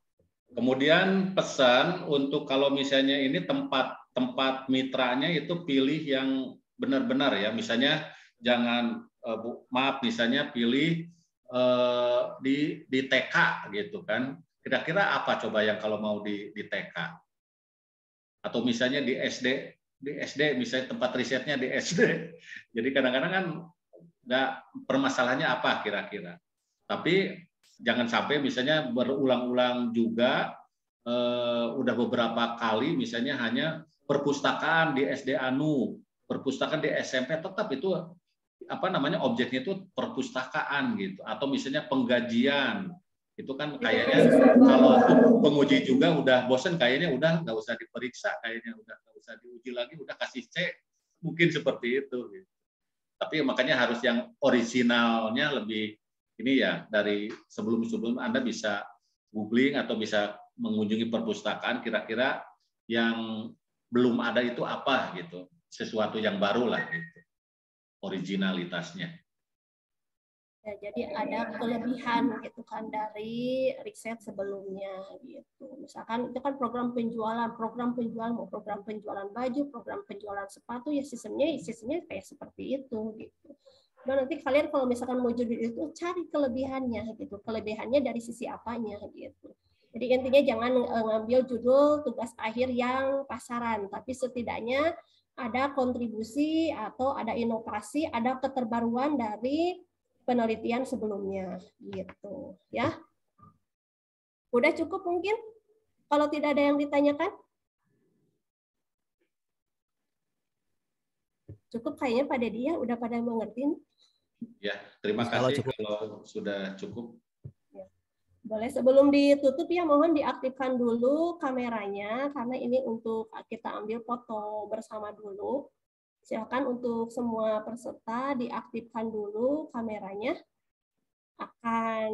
Kemudian pesan untuk kalau misalnya ini tempat mitranya itu pilih yang benar-benar ya. Misalnya jangan misalnya pilih di TK gitu kan. Kira-kira apa coba yang kalau mau di TK? Atau misalnya di SD misalnya tempat risetnya di SD. Jadi kadang-kadang kan nggak, permasalahannya apa kira-kira. Tapi jangan sampai misalnya berulang-ulang juga, udah beberapa kali misalnya hanya perpustakaan di SD Anu, perpustakaan di SMP, tetap itu objeknya itu perpustakaan gitu, atau misalnya penggajian itu kan kayaknya kalau penguji juga udah bosen, kayaknya udah nggak usah diperiksa, kayaknya udah nggak usah diuji lagi, udah kasih C, mungkin seperti itu gitu. Tapi makanya harus yang originalnya lebih ini ya, dari sebelum Anda bisa googling atau bisa mengunjungi perpustakaan, kira-kira yang belum ada itu apa gitu, sesuatu yang baru lah gitu, originalitasnya. Ya, jadi ada kelebihan gitu kan dari riset sebelumnya gitu. Misalkan itu kan program penjualan mau program penjualan baju, program penjualan sepatu, ya sistemnya kayak seperti itu gitu. Nah, nanti kalian kalau misalkan mau judul itu cari kelebihannya gitu. Kelebihannya dari sisi apanya gitu. Jadi intinya jangan ngambil judul tugas akhir yang pasaran, tapi setidaknya ada kontribusi atau ada inovasi, ada keterbaruan dari penelitian sebelumnya gitu ya. Udah cukup mungkin? Kalau tidak ada yang ditanyakan? Cukup kayaknya Pak Dedi ya, udah pada mengerti. Ya, terima kasih kalau sudah cukup. Boleh sebelum ditutup ya, mohon diaktifkan dulu kameranya karena ini untuk kita ambil foto bersama dulu. Silakan untuk semua peserta diaktifkan dulu kameranya. Akan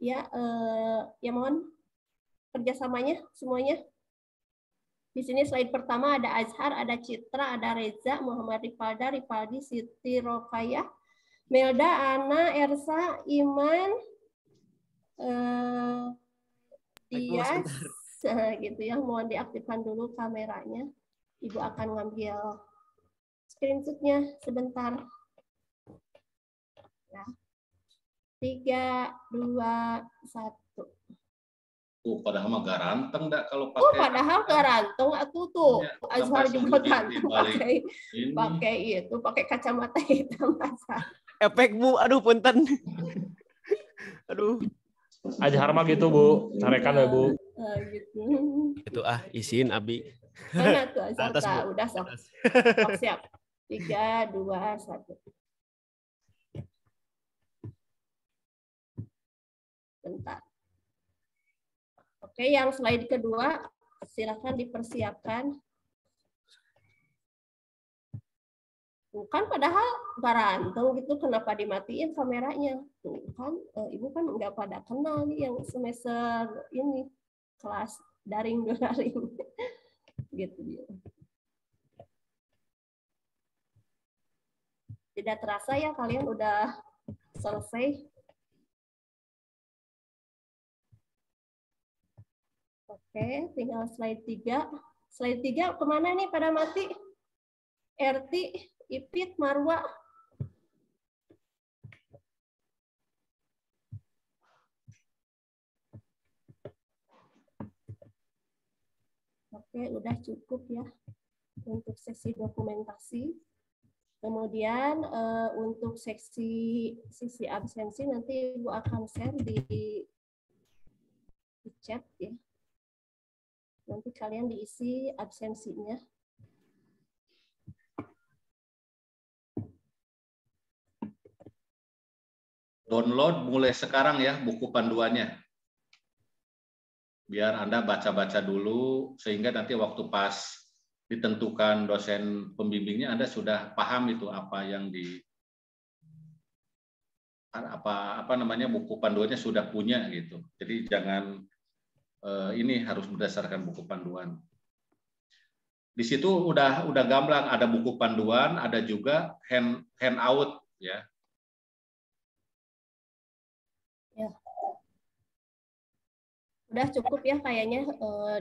Ya, ya mohon kerjasamanya semuanya. Di sini slide pertama ada Azhar, ada Citra, ada Reza, Muhammad Rifalda, Rifaldi, Siti Rokayah, Melda, Ana, Ersa, Iman, Dias, gitu ya. Mohon diaktifkan dulu kameranya. Ibu akan ngambil screenshotnya sebentar. Ya. 3, 2, 1. Padahal mah garanteng dak kalau pakai. Oh, padahal garanteng tuh. Azhar juga ganteng pakai kacamata hitam Azhar. Efek Bu, aduh punten. Aduh. Azhar mah gitu Bu, sarekan ya Bu. Gitu. Itu izin Abi. Mana tuh Azhar? Atas, Bu. Udah sok. Siap. 3, 2, 1. Bentar. Oke, yang slide kedua, silakan dipersiapkan. Bukan padahal garanteng gitu, kenapa dimatiin kameranya? Tuh kan, Ibu kan nggak pada kenal nih yang semester ini, kelas daring. Gitu dia. Tidak terasa ya kalian udah selesai. Oke, tinggal slide 3. Slide 3 kemana nih pada mati? Erti, Ipit, Marwa. Oke, udah cukup ya untuk sesi dokumentasi. Kemudian untuk sisi absensi nanti Ibu akan share di chat ya. Nanti kalian diisi absensinya. Download mulai sekarang ya buku panduannya. Biar Anda baca-baca dulu sehingga nanti waktu pas ditentukan dosen pembimbingnya Anda sudah paham itu apa yang buku panduannya sudah punya gitu. Jadi jangan ini harus berdasarkan buku panduan. Di situ udah gamblang, ada buku panduan, ada juga handout ya. Ya. Udah cukup ya kayaknya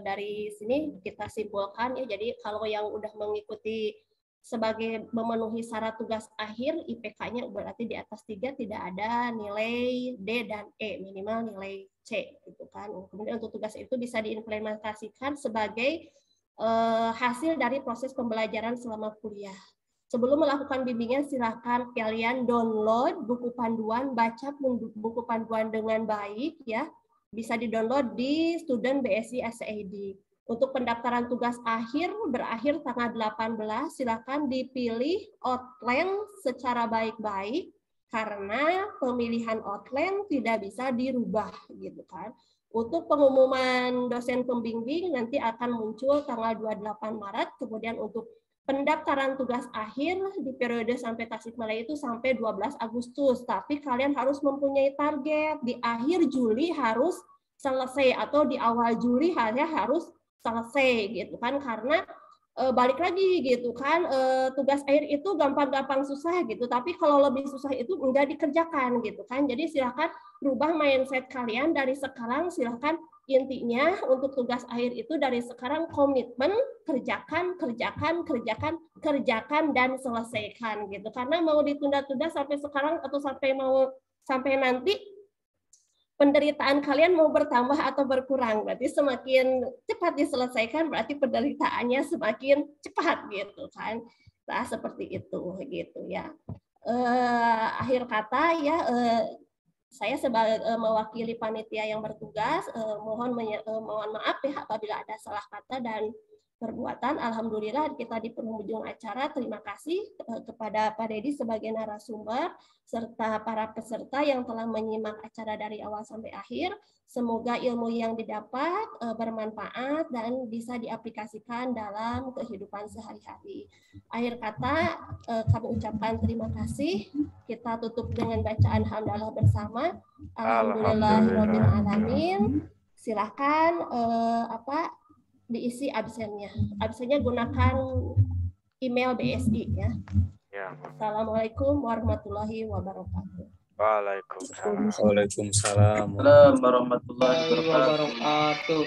dari sini kita simpulkan ya. Jadi kalau yang udah mengikuti sebagai memenuhi syarat tugas akhir, IPK-nya berarti di atas 3 tidak ada nilai D dan E, minimal nilai C gitu kan. Kemudian untuk tugas itu bisa diimplementasikan sebagai hasil dari proses pembelajaran selama kuliah. Sebelum melakukan bimbingan, silakan kalian download buku panduan, baca buku panduan dengan baik ya. Bisa di-download di Student BSI SID. Untuk pendaftaran tugas akhir berakhir tanggal 18, silakan dipilih outline secara baik-baik karena pemilihan outline tidak bisa dirubah gitu kan. Untuk pengumuman dosen pembimbing nanti akan muncul tanggal 28 Maret, kemudian untuk pendaftaran tugas akhir di periode sampai Tasikmalaya itu sampai 12 Agustus, tapi kalian harus mempunyai target di akhir Juli harus selesai atau di awal Juli harus selesai gitu kan, karena balik lagi gitu kan, tugas akhir itu gampang-gampang susah gitu, tapi kalau lebih susah itu enggak dikerjakan gitu kan. Jadi silakan rubah mindset kalian dari sekarang, silakan intinya untuk tugas akhir itu dari sekarang komitmen kerjakan dan selesaikan gitu. Karena mau ditunda-tunda sampai sekarang atau sampai nanti penderitaan kalian mau bertambah atau berkurang, berarti semakin cepat diselesaikan berarti penderitaannya semakin cepat gitu kan. Nah, seperti itu gitu ya. Akhir kata ya, saya sebagai mewakili panitia yang bertugas mohon maaf ya apabila ada salah kata dan perbuatan. Alhamdulillah kita di penghujung acara. Terima kasih kepada Pak Dedi sebagai narasumber serta para peserta yang telah menyimak acara dari awal sampai akhir. Semoga ilmu yang didapat bermanfaat dan bisa diaplikasikan dalam kehidupan sehari-hari. Akhir kata kami ucapkan terima kasih. Kita tutup dengan bacaan hamdalah bersama. Alhamdulillahirabbil alamin. Silakan diisi absennya. Absennya gunakan email BSI ya. Ya. Assalamualaikum warahmatullahi wabarakatuh. Waalaikumsalam. Waalaikumsalam Assalamualaikum warahmatullahi wabarakatuh.